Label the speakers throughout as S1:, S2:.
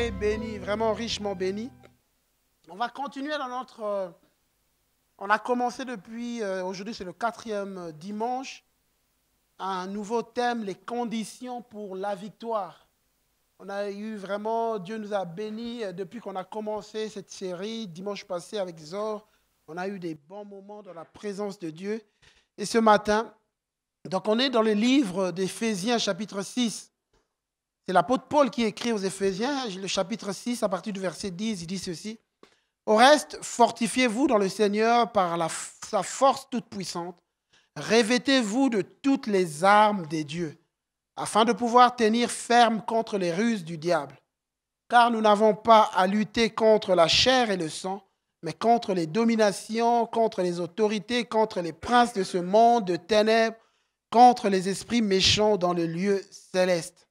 S1: soirée bénie, vraiment richement bénie. On va continuer dans notre... on a commencé depuis, aujourd'hui c'est le 4e dimanche, un nouveau thème, les conditions pour la victoire. On a eu vraiment, Dieu nous a bénis depuis qu'on a commencé cette série, dimanche passé avec Zor. On a eu des bons moments dans la présence de Dieu. Et ce matin, donc on est dans le livre d'Éphésiens chapitre 6. C'est l'apôtre Paul qui écrit aux Éphésiens, le chapitre 6, à partir du verset 10, il dit ceci. « Au reste, fortifiez-vous dans le Seigneur par sa force toute puissante. Revêtez-vous de toutes les armes des dieux, afin de pouvoir tenir ferme contre les ruses du diable. Car nous n'avons pas à lutter contre la chair et le sang, mais contre les dominations, contre les autorités, contre les princes de ce monde de ténèbres, contre les esprits méchants dans les lieux célestes. »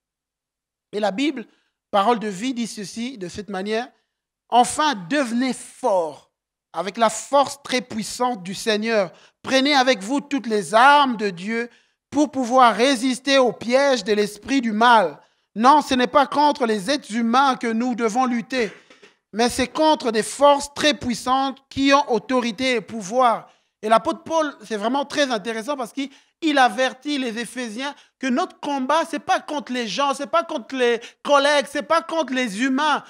S1: Et la Bible, parole de vie, dit ceci de cette manière. « Enfin, devenez forts avec la force très puissante du Seigneur. Prenez avec vous toutes les armes de Dieu pour pouvoir résister aux pièges de l'esprit du mal. Non, ce n'est pas contre les êtres humains que nous devons lutter, mais c'est contre des forces très puissantes qui ont autorité et pouvoir. » Et l'apôtre Paul, c'est vraiment très intéressant parce qu'il avertit les Éphésiens que notre combat, ce n'est pas contre les gens, ce n'est pas contre les collègues, ce n'est pas contre les humains.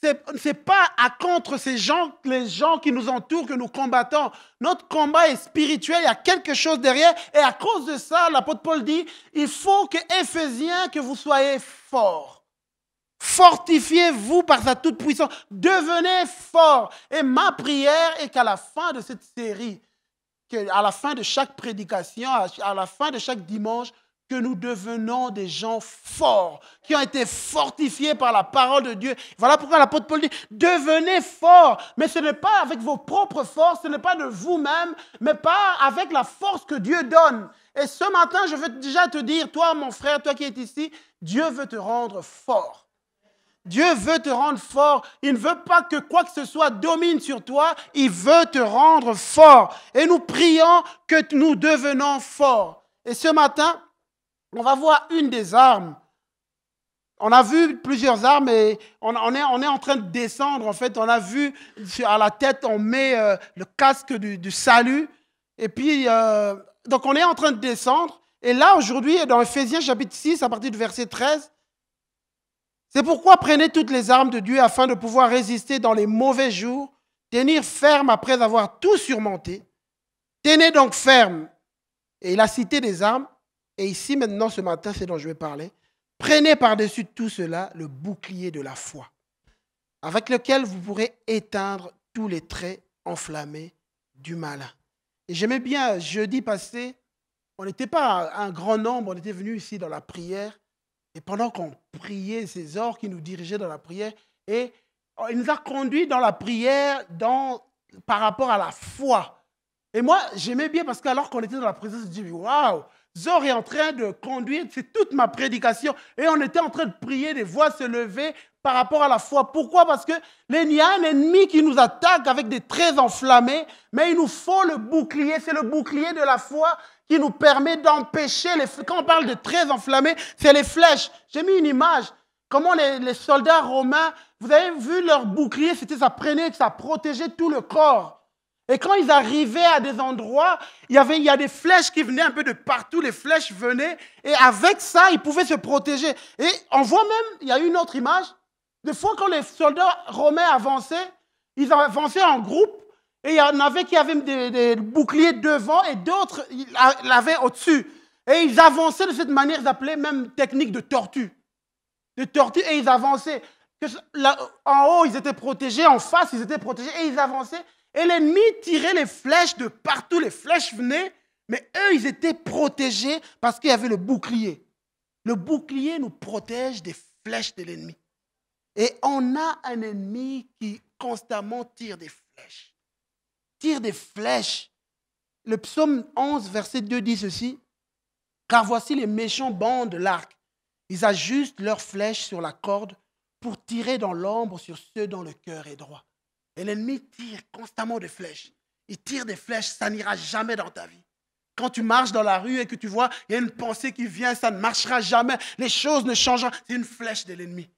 S1: Ce n'est pas contre ces gens, les gens qui nous entourent que nous combattons. Notre combat est spirituel, il y a quelque chose derrière. Et à cause de ça, l'apôtre Paul dit, il faut que Éphésiens, que vous soyez forts. Fortifiez-vous par sa toute puissance. Devenez forts. Et ma prière est qu'à la fin de cette série, à la fin de chaque prédication, à la fin de chaque dimanche, que nous devenons des gens forts, qui ont été fortifiés par la parole de Dieu. Voilà pourquoi l'apôtre Paul dit, devenez forts. Mais ce n'est pas avec vos propres forces, ce n'est pas de vous-même, mais pas avec la force que Dieu donne. Et ce matin, je veux déjà te dire, toi mon frère, toi qui es ici, Dieu veut te rendre fort. Dieu veut te rendre fort. Il ne veut pas que quoi que ce soit domine sur toi. Il veut te rendre fort. Et nous prions que nous devenons forts. Et ce matin, on va voir une des armes. On a vu plusieurs armes et on est en train de descendre. En fait, on a vu à la tête, on met le casque du salut. Et puis, donc on est en train de descendre. Et là, aujourd'hui, dans Éphésiens chapitre 6, à partir du verset 13, c'est pourquoi prenez toutes les armes de Dieu afin de pouvoir résister dans les mauvais jours, tenir ferme après avoir tout surmonté. Tenez donc ferme. Et il a cité des armes. Et ici, maintenant, ce matin, c'est dont je vais parler. Prenez par-dessus tout cela le bouclier de la foi, avec lequel vous pourrez éteindre tous les traits enflammés du malin. Et j'aimais bien, jeudi passé, on n'était pas un grand nombre, on était venus ici dans la prière. Et pendant qu'on priait, c'est Zor qui nous dirigeait dans la prière. Et il nous a conduits dans la prière par rapport à la foi. Et moi, j'aimais bien parce qu'alors qu'on était dans la présence de Dieu, waouh! Zor est en train de conduire, c'est toute ma prédication. Et on était en train de prier, des voix se lever par rapport à la foi. Pourquoi? Parce que il y a un ennemi qui nous attaque avec des traits enflammés, mais il nous faut le bouclier. C'est le bouclier de la foi qui nous permet d'empêcher, quand on parle de traits enflammés, c'est les flèches. J'ai mis une image, comment les soldats romains, vous avez vu leur bouclier, ça prenait, ça protégeait tout le corps. Et quand ils arrivaient à des endroits, il y a des flèches qui venaient un peu de partout, les flèches venaient, et avec ça, ils pouvaient se protéger. Et on voit même, il y a une autre image, des fois quand les soldats romains avançaient, ils avançaient en groupe, et il y en avait qui avaient des boucliers devant, et d'autres l'avaient au-dessus. Et ils avançaient de cette manière, ils appelaient même technique de tortue. De tortue, et ils avançaient. En haut, ils étaient protégés, en face, ils étaient protégés, et ils avançaient. Et l'ennemi tirait les flèches de partout, les flèches venaient, mais eux, ils étaient protégés parce qu'il y avait le bouclier. Le bouclier nous protège des flèches de l'ennemi. Et on a un ennemi qui constamment tire des flèches. Tire des flèches. Le psaume 11, verset 2 dit ceci. « Car voici les méchants bandent l'arc. Ils ajustent leurs flèches sur la corde pour tirer dans l'ombre sur ceux dont le cœur est droit. » Et l'ennemi tire constamment des flèches. Il tire des flèches, ça n'ira jamais dans ta vie. Quand tu marches dans la rue et que tu vois, il y a une pensée qui vient, ça ne marchera jamais. Les choses ne changeront. C'est une flèche de l'ennemi.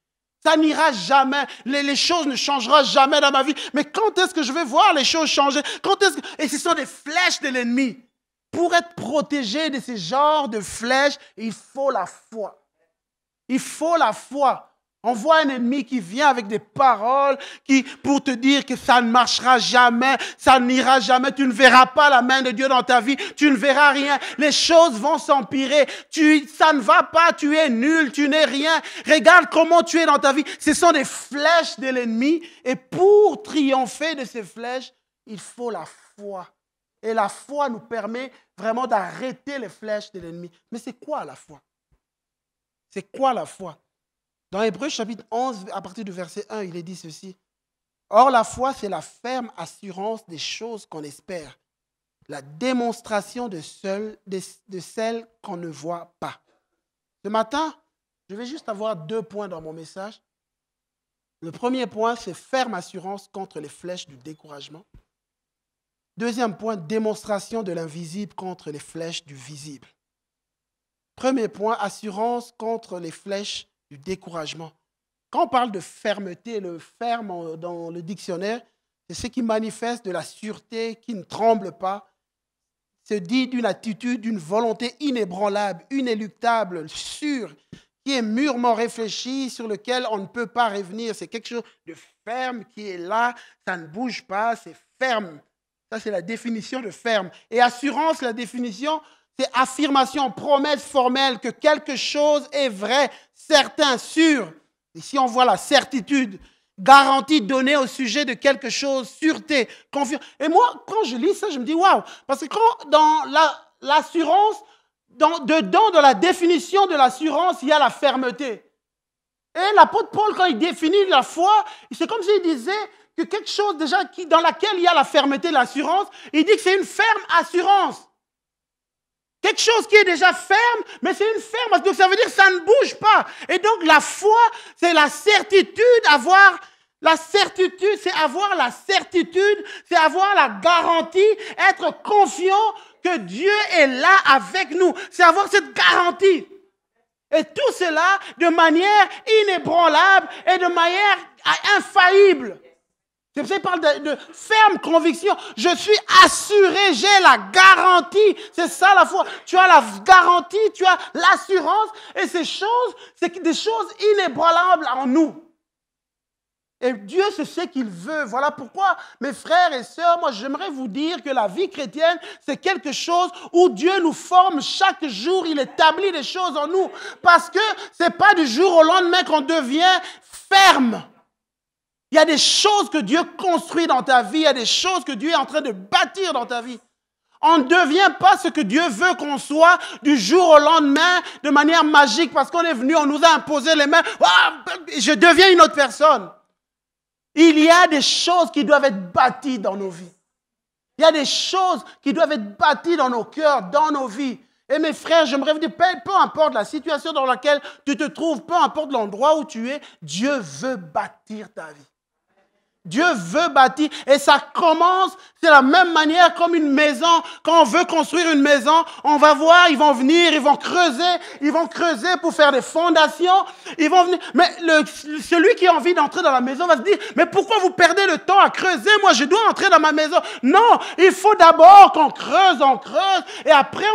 S1: Ça n'ira jamais. Les choses ne changeront jamais dans ma vie. Mais quand est-ce que je vais voir les choses changer? Et ce sont des flèches de l'ennemi. Pour être protégé de ce genre de flèches, il faut la foi. Il faut la foi. On voit un ennemi qui vient avec des paroles pour te dire que ça ne marchera jamais, ça n'ira jamais, tu ne verras pas la main de Dieu dans ta vie, tu ne verras rien, les choses vont s'empirer, ça ne va pas, tu es nul, tu n'es rien, regarde comment tu es dans ta vie. Ce sont des flèches de l'ennemi et pour triompher de ces flèches, il faut la foi. Et la foi nous permet vraiment d'arrêter les flèches de l'ennemi. Mais c'est quoi la foi? C'est quoi la foi? Dans Hébreux chapitre 11, à partir du verset 1, il est dit ceci. Or, la foi, c'est la ferme assurance des choses qu'on espère, la démonstration de celles qu'on ne voit pas. Ce matin, je vais juste avoir 2 points dans mon message. Le premier point, c'est ferme assurance contre les flèches du découragement. Deuxième point, démonstration de l'invisible contre les flèches du visible. Premier point, assurance contre les flèches du découragement. Quand on parle de fermeté, le ferme dans le dictionnaire, c'est ce qui manifeste de la sûreté, qui ne tremble pas, se dit d'une attitude, d'une volonté inébranlable, inéluctable, sûre, qui est mûrement réfléchie, sur lequel on ne peut pas revenir. C'est quelque chose de ferme qui est là, ça ne bouge pas, c'est ferme. Ça, c'est la définition de ferme. Et assurance, la définition, c'est affirmation, promesse formelle que quelque chose est vrai, certain, sûr. Ici, on voit la certitude, garantie donnée au sujet de quelque chose, sûreté, confiance. Et moi, quand je lis ça, je me dis waouh, parce que quand dans l'assurance, dans la définition de l'assurance, il y a la fermeté. Et l'apôtre Paul, quand il définit la foi, c'est comme s'il disait que quelque chose déjà dans laquelle il y a la fermeté, l'assurance, il dit que c'est une ferme assurance. Quelque chose qui est déjà ferme, mais c'est une ferme. Donc ça veut dire que ça ne bouge pas. Et donc la foi, c'est la certitude, la certitude, c'est avoir la certitude, c'est avoir la garantie, être confiant que Dieu est là avec nous. C'est avoir cette garantie. Et tout cela de manière inébranlable et de manière infaillible. C'est pour ça qu'il parle de ferme conviction. Je suis assuré, j'ai la garantie. C'est ça la foi. Tu as la garantie, tu as l'assurance. Et ces choses, c'est des choses inébranlables en nous. Et Dieu, c'est ce qu'il veut. Voilà pourquoi, mes frères et sœurs, moi j'aimerais vous dire que la vie chrétienne, c'est quelque chose où Dieu nous forme chaque jour. Il établit des choses en nous. Parce que ce n'est pas du jour au lendemain qu'on devient ferme. Il y a des choses que Dieu construit dans ta vie, il y a des choses que Dieu est en train de bâtir dans ta vie. On ne devient pas ce que Dieu veut qu'on soit du jour au lendemain de manière magique parce qu'on est venu, on nous a imposé les mains. Je deviens une autre personne. Il y a des choses qui doivent être bâties dans nos vies. Il y a des choses qui doivent être bâties dans nos cœurs, dans nos vies. Et mes frères, j'aimerais vous dire, peu importe la situation dans laquelle tu te trouves, peu importe l'endroit où tu es, Dieu veut bâtir ta vie. Dieu veut bâtir et ça commence, c'est la même manière comme une maison. Quand on veut construire une maison, on va voir, ils vont venir, ils vont creuser pour faire des fondations. Ils vont venir. Mais celui qui a envie d'entrer dans la maison va se dire, mais pourquoi vous perdez le temps à creuser? Moi, je dois entrer dans ma maison. Non, il faut d'abord qu'on creuse, et après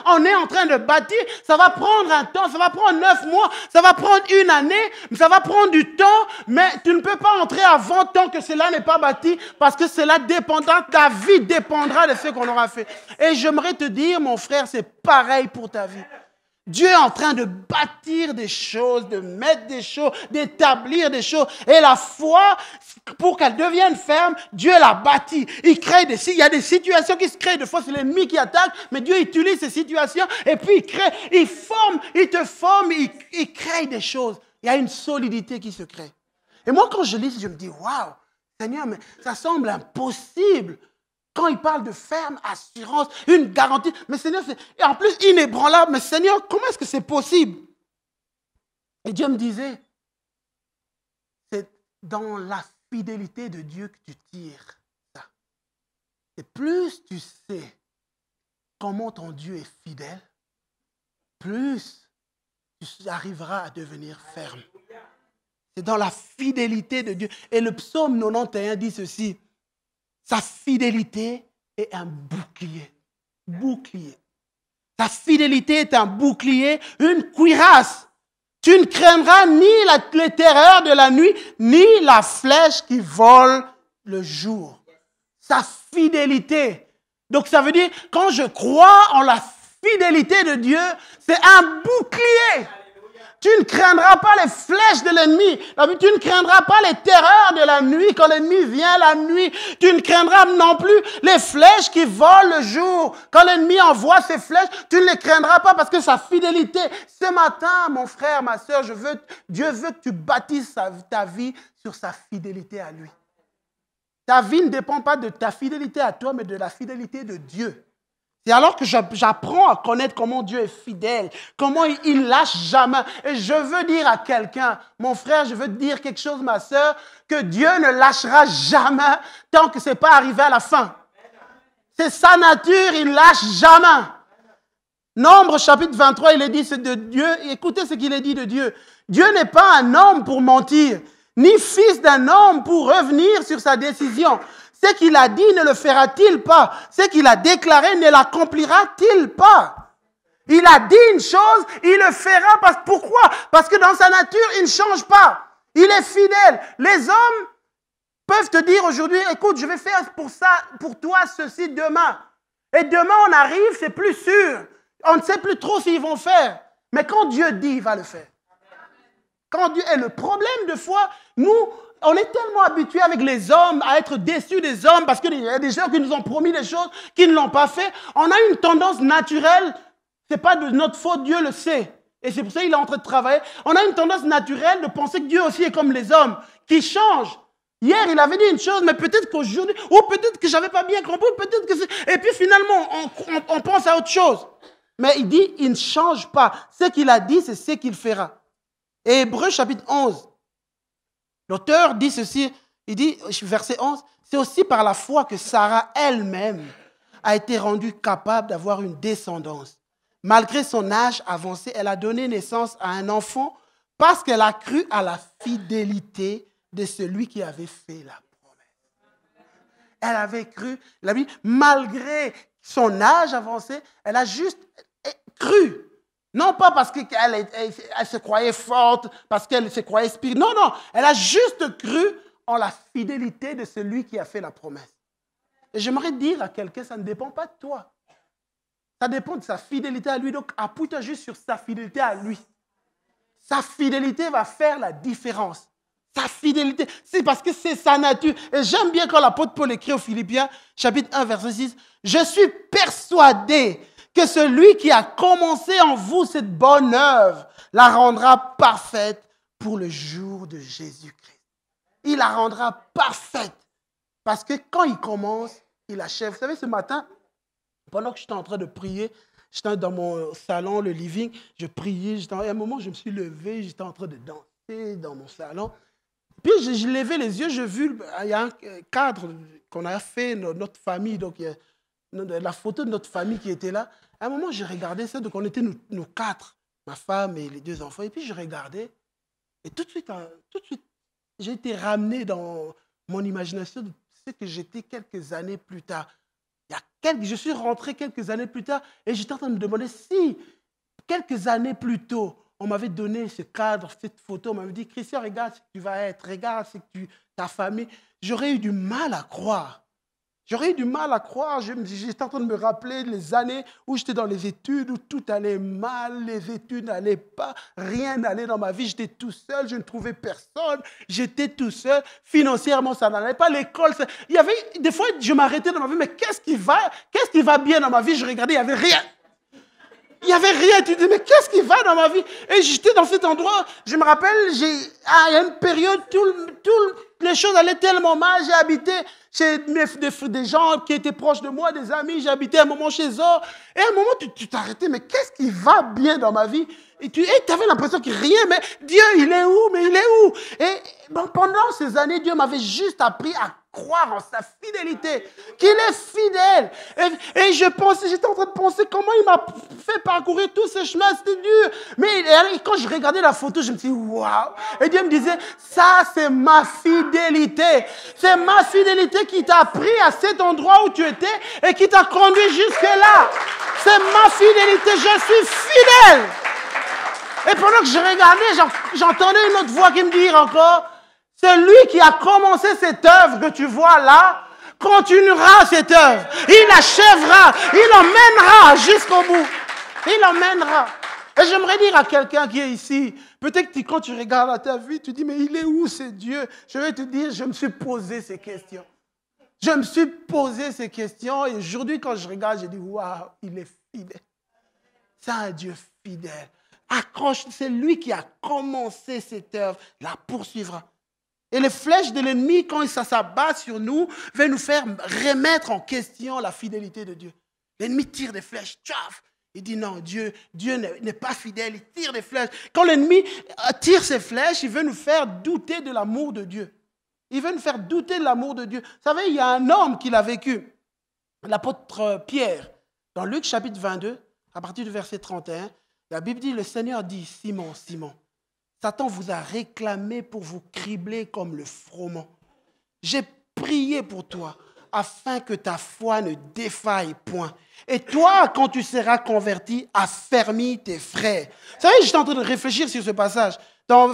S1: on est en train de bâtir. Ça va prendre un temps, ça va prendre 9 mois, ça va prendre 1 année, ça va prendre du temps, mais tu ne peux pas entrer avant tant que cela n'est pas bâti, parce que cela dépendra, ta vie dépendra de ce qu'on aura fait. Et j'aimerais te dire, mon frère, c'est pareil pour ta vie. Dieu est en train de bâtir des choses, de mettre des choses, d'établir des choses. Et la foi, pour qu'elle devienne ferme, Dieu l'a bâtie. Il y a des situations qui se créent. Des fois, c'est l'ennemi qui attaque, mais Dieu utilise ces situations et puis il te forme, il crée des choses. Il y a une solidité qui se crée. Et moi, quand je lis, je me dis, waouh, Seigneur, mais ça semble impossible. Quand il parle de ferme assurance, une garantie, mais Seigneur, et en plus inébranlable, mais Seigneur, comment est-ce que c'est possible? Et Dieu me disait, c'est dans la fidélité de Dieu que tu tires ça. Et plus tu sais comment ton Dieu est fidèle, plus tu arriveras à devenir ferme. C'est dans la fidélité de Dieu. Et le psaume 91 dit ceci. Sa fidélité est un bouclier. Bouclier. Sa fidélité est un bouclier, une cuirasse. Tu ne craindras ni les terreurs de la nuit, ni la flèche qui vole le jour. Sa fidélité. Donc ça veut dire, quand je crois en la fidélité de Dieu, c'est un bouclier. Tu ne craindras pas les flèches de l'ennemi. Tu ne craindras pas les terreurs de la nuit quand l'ennemi vient la nuit. Tu ne craindras non plus les flèches qui volent le jour. Quand l'ennemi envoie ses flèches, tu ne les craindras pas parce que sa fidélité. Ce matin, mon frère, ma soeur, Dieu veut que tu bâtisses ta vie sur sa fidélité à lui. Ta vie ne dépend pas de ta fidélité à toi, mais de la fidélité de Dieu. C'est alors que j'apprends à connaître comment Dieu est fidèle, comment il ne lâche jamais. Et je veux dire à quelqu'un, mon frère, je veux te dire quelque chose, ma soeur, que Dieu ne lâchera jamais tant que ce n'est pas arrivé à la fin. C'est sa nature, il ne lâche jamais. Nombre chapitre 23, il est dit, c'est de Dieu. Écoutez ce qu'il est dit de Dieu. Dieu n'est pas un homme pour mentir, ni fils d'un homme pour revenir sur sa décision. Ce qu'il a dit ne le fera-t-il pas? Ce qu'il a déclaré ne l'accomplira-t-il pas? Il a dit une chose, il le fera. Pourquoi? Parce que dans sa nature, il ne change pas. Il est fidèle. Les hommes peuvent te dire aujourd'hui, écoute, je vais faire pour toi ceci demain. Et demain, on arrive, c'est plus sûr. On ne sait plus trop s'ils vont faire. Mais quand Dieu dit, il va le faire. Et le problème de foi, nous, on est tellement habitués avec les hommes à être déçus des hommes parce qu'il y a des gens qui nous ont promis des choses qui ne l'ont pas fait. On a une tendance naturelle, ce n'est pas de notre faute, Dieu le sait. Et c'est pour ça qu'il est en train de travailler. On a une tendance naturelle de penser que Dieu aussi est comme les hommes, qui changent. Hier, il avait dit une chose, mais peut-être qu'aujourd'hui, ou peut-être que je n'avais pas bien compris, peut-être que c'est... Et puis finalement, on pense à autre chose. Mais il dit, il ne change pas. Ce qu'il a dit, c'est ce qu'il fera. Et Hébreux chapitre 11. L'auteur dit ceci, il dit, verset 11, c'est aussi par la foi que Sarah elle-même a été rendue capable d'avoir une descendance. Malgré son âge avancé, elle a donné naissance à un enfant parce qu'elle a cru à la fidélité de celui qui avait fait la promesse. Elle avait cru, malgré son âge avancé, elle a juste cru. Non pas parce qu'elle se croyait forte, parce qu'elle se croyait spirituelle. Non, elle a juste cru en la fidélité de celui qui a fait la promesse. Et j'aimerais dire à quelqu'un, ça ne dépend pas de toi. Ça dépend de sa fidélité à lui. Donc, appuie-toi juste sur sa fidélité à lui. Sa fidélité va faire la différence. Sa fidélité, c'est parce que c'est sa nature. Et j'aime bien quand l'apôtre Paul écrit aux Philippiens, chapitre 1, verset 6, « Je suis persuadé que celui qui a commencé en vous cette bonne œuvre la rendra parfaite pour le jour de Jésus-Christ. » Il la rendra parfaite. Parce que quand il commence, il achève. Vous savez, ce matin, pendant que j'étais en train de prier, j'étais dans mon salon, le living, je priais. À un moment, je me suis levé, j'étais en train de danser dans mon salon. Puis, j'ai levé les yeux, j'ai vu, il y a un cadre qu'on a fait, notre famille, donc il y a la photo de notre famille qui était là. À un moment, j'ai regardé ça, donc on était nous quatre, ma femme et les deux enfants, et puis je regardais, et tout de suite, j'ai été ramené dans mon imagination de ce que j'étais quelques années plus tard. Je suis rentré quelques années plus tard, et j'étais en train de me demander si, quelques années plus tôt, on m'avait donné ce cadre, cette photo, on m'avait dit, Christian, regarde ce que tu vas être, regarde ce que ta famille. J'aurais eu du mal à croire. J'aurais eu du mal à croire. J'étais en train de me rappeler les années où j'étais dans les études, où tout allait mal, les études n'allaient pas, rien n'allait dans ma vie. J'étais tout seul, je ne trouvais personne, j'étais tout seul. Financièrement, ça n'allait pas. L'école, il y avait des fois, je m'arrêtais dans ma vie, mais qu'est-ce qui va bien dans ma vie? Je regardais, il n'y avait rien. Il n'y avait rien. Tu te dis, mais qu'est-ce qui va dans ma vie? Et j'étais dans cet endroit, je me rappelle, il y a une période, toutes les choses allaient tellement mal, j'ai habité chez des gens qui étaient proches de moi, des amis, j'habitais un moment chez eux. Et à un moment, tu t'arrêtais, mais qu'est-ce qui va bien dans ma vie? Et tu avais l'impression que rien, mais Dieu, il est où? Mais il est où? Et bon, pendant ces années, Dieu m'avait juste appris à croire en sa fidélité, qu'il est fidèle. Et j'étais en train de penser comment il m'a fait parcourir tous ces chemins, c'était dur. Mais quand je regardais la photo, je me suis dit, waouh. Et Dieu me disait, ça c'est ma fidélité. C'est ma fidélité qui t'a pris à cet endroit où tu étais et qui t'a conduit jusque-là. C'est ma fidélité, je suis fidèle. Et pendant que je regardais, j'entendais une autre voix qui me dit encore, c'est lui qui a commencé cette œuvre que tu vois là, continuera cette œuvre. Il achèvera, il emmènera jusqu'au bout. Il emmènera. Et j'aimerais dire à quelqu'un qui est ici, peut-être que quand tu regardes à ta vie, tu dis, mais il est où ce Dieu? Je vais te dire, je me suis posé ces questions. Je me suis posé ces questions et aujourd'hui, quand je regarde, je dis, waouh, il est fidèle. C'est un Dieu fidèle. Accroche, c'est lui qui a commencé cette œuvre, la poursuivra. Et les flèches de l'ennemi, quand ça s'abat sur nous, va nous faire remettre en question la fidélité de Dieu. L'ennemi tire des flèches, tchaf. Il dit non, Dieu n'est pas fidèle, il tire des flèches. Quand l'ennemi tire ses flèches, il veut nous faire douter de l'amour de Dieu. Il veut nous faire douter de l'amour de Dieu. Vous savez, il y a un homme qui l'a vécu, l'apôtre Pierre, dans Luc chapitre 22, à partir du verset 31, la Bible dit, le Seigneur dit, Simon, Simon, Satan vous a réclamé pour vous cribler comme le froment. J'ai prié pour toi afin que ta foi ne défaille point. Et toi, quand tu seras converti, affermis tes frères. Vous savez, j'étais en train de réfléchir sur ce passage. Dans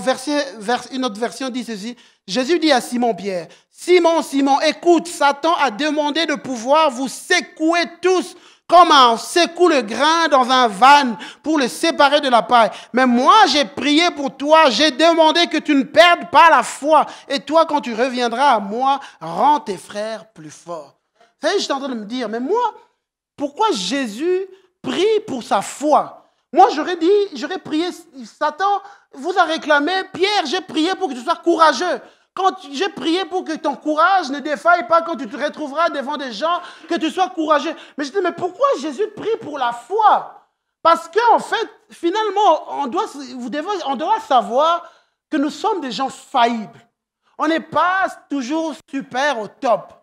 S1: une autre version dit ceci. Jésus dit à Simon-Pierre, Simon, Simon, écoute, Satan a demandé de pouvoir vous secouer tous comme on secoue le grain dans un van pour le séparer de la paille. Mais moi, j'ai prié pour toi, j'ai demandé que tu ne perdes pas la foi. Et toi, quand tu reviendras à moi, rends tes frères plus forts. Vous savez, j'étais en train de me dire, mais moi, pourquoi Jésus prie pour sa foi? Moi, j'aurais prié, Satan vous a réclamé, Pierre, j'ai prié pour que tu sois courageux. Quand j'ai prié pour que ton courage ne défaille pas quand tu te retrouveras devant des gens, que tu sois courageux. Mais je dis, mais pourquoi Jésus prie pour la foi? Parce qu'en fait, finalement, on doit savoir que nous sommes des gens faillibles. On n'est pas toujours super au top.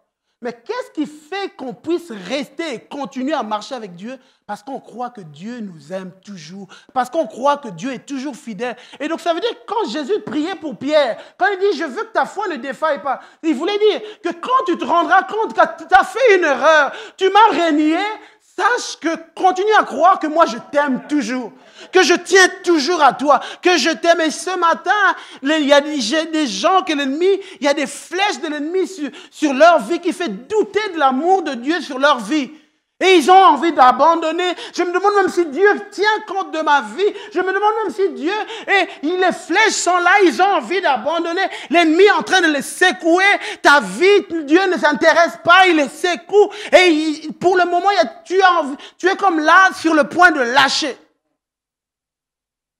S1: Mais qu'est-ce qui fait qu'on puisse rester et continuer à marcher avec Dieu? Parce qu'on croit que Dieu nous aime toujours. Parce qu'on croit que Dieu est toujours fidèle. Et donc ça veut dire que quand Jésus priait pour Pierre, quand il dit « je veux que ta foi ne défaille pas », il voulait dire que quand tu te rendras compte que tu as fait une erreur, tu m'as renié, sache que continue à croire que moi je t'aime toujours, que je tiens toujours à toi, que je t'aime. Et ce matin, il y a des gens que l'ennemi, il y a des flèches de l'ennemi sur leur vie qui fait douter de l'amour de Dieu sur leur vie. Et ils ont envie d'abandonner. Je me demande même si Dieu tient compte de ma vie. Je me demande même si Dieu, et les flèches sont là, ils ont envie d'abandonner. L'ennemi est en train de les secouer. Ta vie, Dieu ne s'intéresse pas, il les secoue. Et pour le moment, tu es comme là sur le point de lâcher.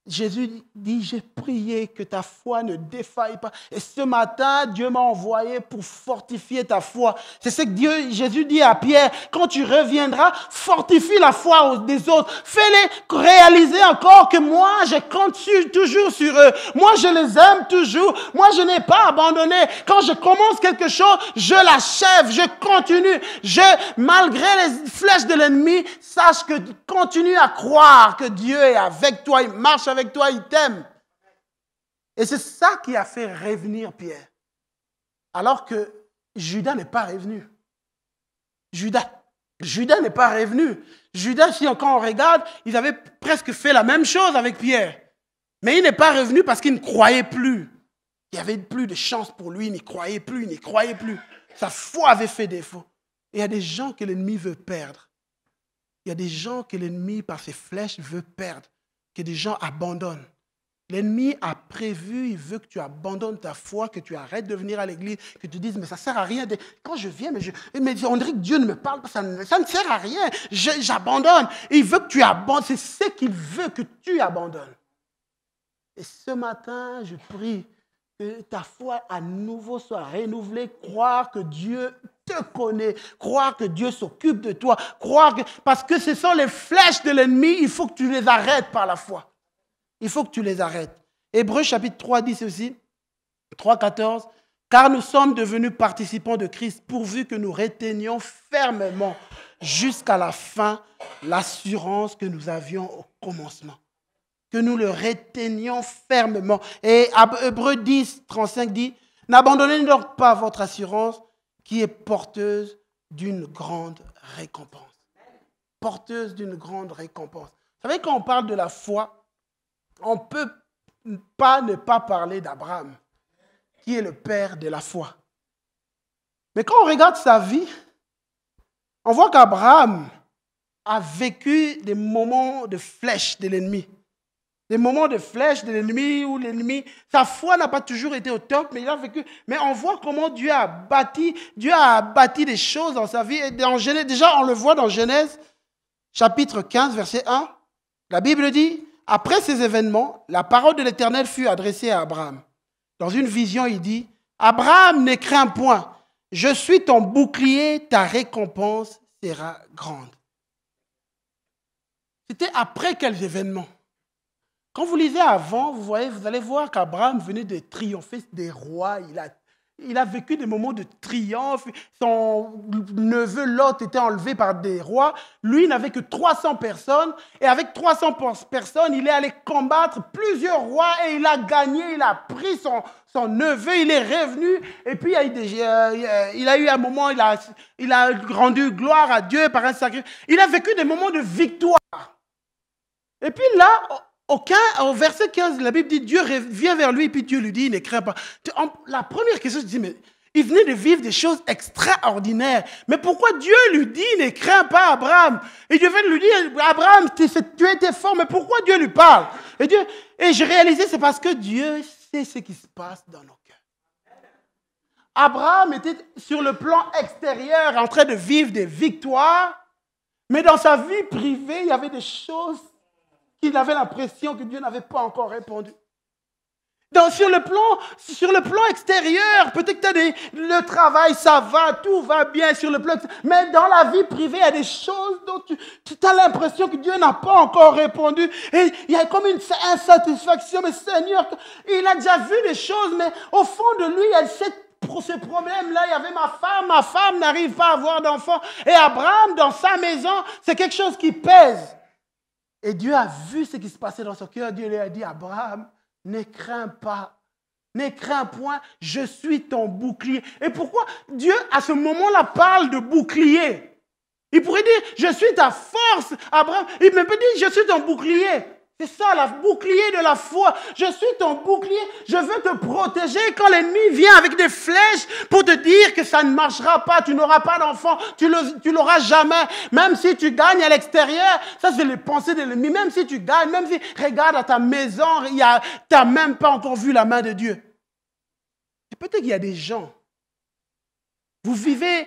S1: Jésus dit, j'ai prié que ta foi ne défaille pas. Et ce matin, Dieu m'a envoyé pour fortifier ta foi. C'est ce que Jésus dit à Pierre, quand tu reviendras, fortifie la foi des autres. Fais-les réaliser encore que moi, je compte toujours sur eux. Moi, je les aime toujours. Moi, je n'ai pas abandonné. Quand je commence quelque chose, je l'achève, je continue. Malgré les flèches de l'ennemi, sache que continue à croire que Dieu est avec toi, il marche avec toi, il t'aime. Et c'est ça qui a fait revenir Pierre. Alors que Judas n'est pas revenu. Judas n'est pas revenu. Judas, si quand on regarde, ils avaient presque fait la même chose avec Pierre. Mais il n'est pas revenu parce qu'il ne croyait plus. Il n'y avait plus de chance pour lui, il n'y croyait plus, Sa foi avait fait défaut. Et il y a des gens que l'ennemi veut perdre. Il y a des gens que l'ennemi, par ses flèches, veut perdre. Que des gens abandonnent. L'ennemi a prévu, il veut que tu abandonnes ta foi, que tu arrêtes de venir à l'église, que tu dises, mais ça ne sert à rien. Quand je viens, mais on dirait que Dieu ne me parle pas, ça ne sert à rien. J'abandonne. Il veut que tu abandonnes. C'est ce qu'il veut que tu abandonnes. Et ce matin, je prie que ta foi à nouveau soit renouvelée, croire que Dieu te connaît, croire que Dieu s'occupe de toi, parce que ce sont les flèches de l'ennemi, il faut que tu les arrêtes par la foi. Il faut que tu les arrêtes. Hébreux chapitre 3 dit ceci, 3,14, car nous sommes devenus participants de Christ pourvu que nous retenions fermement jusqu'à la fin l'assurance que nous avions au commencement. Que nous le retenions fermement. Et Hébreux 10, 35 dit, n'abandonnez donc pas votre assurance qui est porteuse d'une grande récompense. Porteuse d'une grande récompense. Vous savez, quand on parle de la foi, on ne peut pas ne pas parler d'Abraham, qui est le père de la foi. Mais quand on regarde sa vie, on voit qu'Abraham a vécu des moments de flèche de l'ennemi. Des moments de flèche de l'ennemi où l'ennemi, sa foi n'a pas toujours été au top, mais il a vécu. Mais on voit comment Dieu a bâti des choses dans sa vie. Et dans Genèse, déjà, on le voit dans Genèse, chapitre 15, verset 1. La Bible dit, après ces événements, la parole de l'Éternel fut adressée à Abraham. Dans une vision, il dit, Abraham, ne crains point, je suis ton bouclier, ta récompense sera grande. C'était après quels événements? Quand vous lisez avant, vous allez voir qu'Abraham venait de triompher des rois. Il a vécu des moments de triomphe. Son neveu Lot était enlevé par des rois. Lui, il n'avait que 300 personnes. Et avec 300 personnes, il est allé combattre plusieurs rois et il a gagné. Il a pris son neveu, il est revenu. Et puis, il a eu un moment, il a rendu gloire à Dieu par un sacrifice. Il a vécu des moments de victoire. Et puis là, au verset 15, la Bible dit, Dieu vient vers lui et puis Dieu lui dit, il ne craint pas. La première question, je dis, mais il venait de vivre des choses extraordinaires. Mais pourquoi Dieu lui dit, ne crains pas Abraham? Et Dieu vient lui dire, Abraham, tu étais fort, mais pourquoi Dieu lui parle? Et j'ai réalisé, c'est parce que Dieu sait ce qui se passe dans nos cœurs. Abraham était sur le plan extérieur en train de vivre des victoires, mais dans sa vie privée, il y avait des choses qu'il avait l'impression que Dieu n'avait pas encore répondu. Sur le plan extérieur, peut-être que le travail, ça va, tout va bien sur le plan extérieur, mais dans la vie privée, il y a des choses dont tu as l'impression que Dieu n'a pas encore répondu. Et il y a comme une insatisfaction, mais Seigneur, il a déjà vu des choses, mais au fond de lui, il y a ce problème-là, il y avait ma femme n'arrive pas à avoir d'enfant. Et Abraham, dans sa maison, c'est quelque chose qui pèse. Et Dieu a vu ce qui se passait dans son cœur. Dieu lui a dit, Abraham, ne crains pas, ne crains point, je suis ton bouclier. Et pourquoi Dieu, à ce moment-là, parle de bouclier? Il pourrait dire, je suis ta force, Abraham. Il me peut dire, je suis ton bouclier. C'est ça, le bouclier de la foi. Je suis ton bouclier. Je veux te protéger quand l'ennemi vient avec des flèches pour te dire que ça ne marchera pas, tu n'auras pas d'enfant, tu l'auras jamais. Même si tu gagnes à l'extérieur, ça c'est les pensées de l'ennemi. Même si tu gagnes, même si, regarde à ta maison, tu n'as même pas encore vu la main de Dieu. Et peut-être qu'il y a des gens, vous vivez,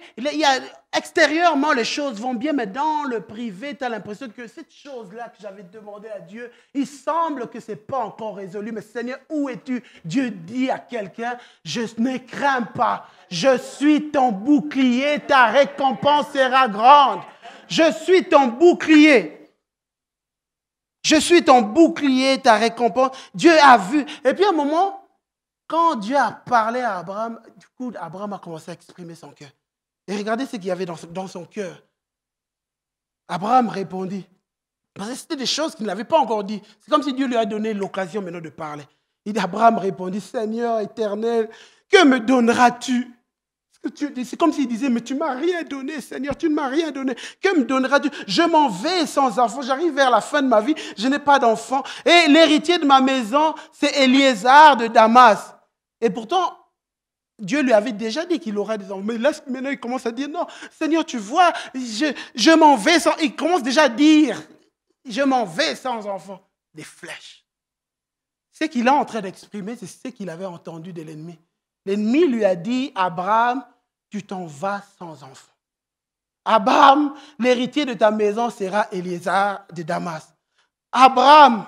S1: extérieurement les choses vont bien, mais dans le privé, tu as l'impression que cette chose-là que j'avais demandé à Dieu, il semble que ce n'est pas encore résolu. Mais Seigneur, où es-tu? Dieu dit à quelqu'un, je ne crains pas, je suis ton bouclier, ta récompense sera grande. Je suis ton bouclier. Je suis ton bouclier, ta récompense. Dieu a vu. Et puis à un moment, quand Dieu a parlé à Abraham, du coup, Abraham a commencé à exprimer son cœur. Et regardez ce qu'il y avait dans son cœur. Abraham répondit. Parce que c'était des choses qu'il n'avait pas encore dit. C'est comme si Dieu lui a donné l'occasion maintenant de parler. Abraham répondit, Seigneur éternel, que me donneras-tu? C'est comme s'il disait, mais tu ne m'as rien donné, Seigneur, tu ne m'as rien donné. Que me donneras-tu? Je m'en vais sans enfant, j'arrive vers la fin de ma vie, je n'ai pas d'enfant. Et l'héritier de ma maison, c'est Éliézer de Damas. Et pourtant, Dieu lui avait déjà dit qu'il aurait des enfants. Mais là, maintenant, il commence à dire, non, Seigneur, tu vois, je m'en vais sans... Il commence déjà à dire, je m'en vais sans enfant. Des flèches. Ce qu'il est en train d'exprimer, c'est ce qu'il avait entendu de l'ennemi. L'ennemi lui a dit, Abraham, tu t'en vas sans enfant. Abraham, l'héritier de ta maison sera Éliézer de Damas. Abraham,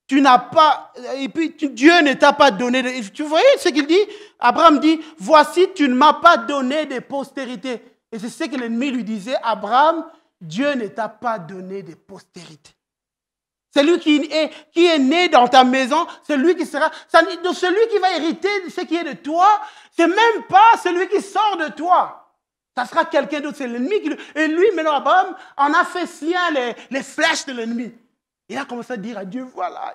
S1: tu n'as pas, et puis Dieu ne t'a pas donné, tu voyez ce qu'il dit? Abraham dit, voici, tu ne m'as pas donné de postérité. Et c'est ce que l'ennemi lui disait, Abraham, Dieu ne t'a pas donné de postérité. Celui qui est né dans ta maison, celui qui sera, celui qui va hériter de ce qui est de toi, c'est même pas celui qui sort de toi. Ça sera quelqu'un d'autre, c'est l'ennemi qui... Et lui, maintenant, Abraham, en a fait sien les flèches de l'ennemi. Il a commencé à dire à Dieu, voilà.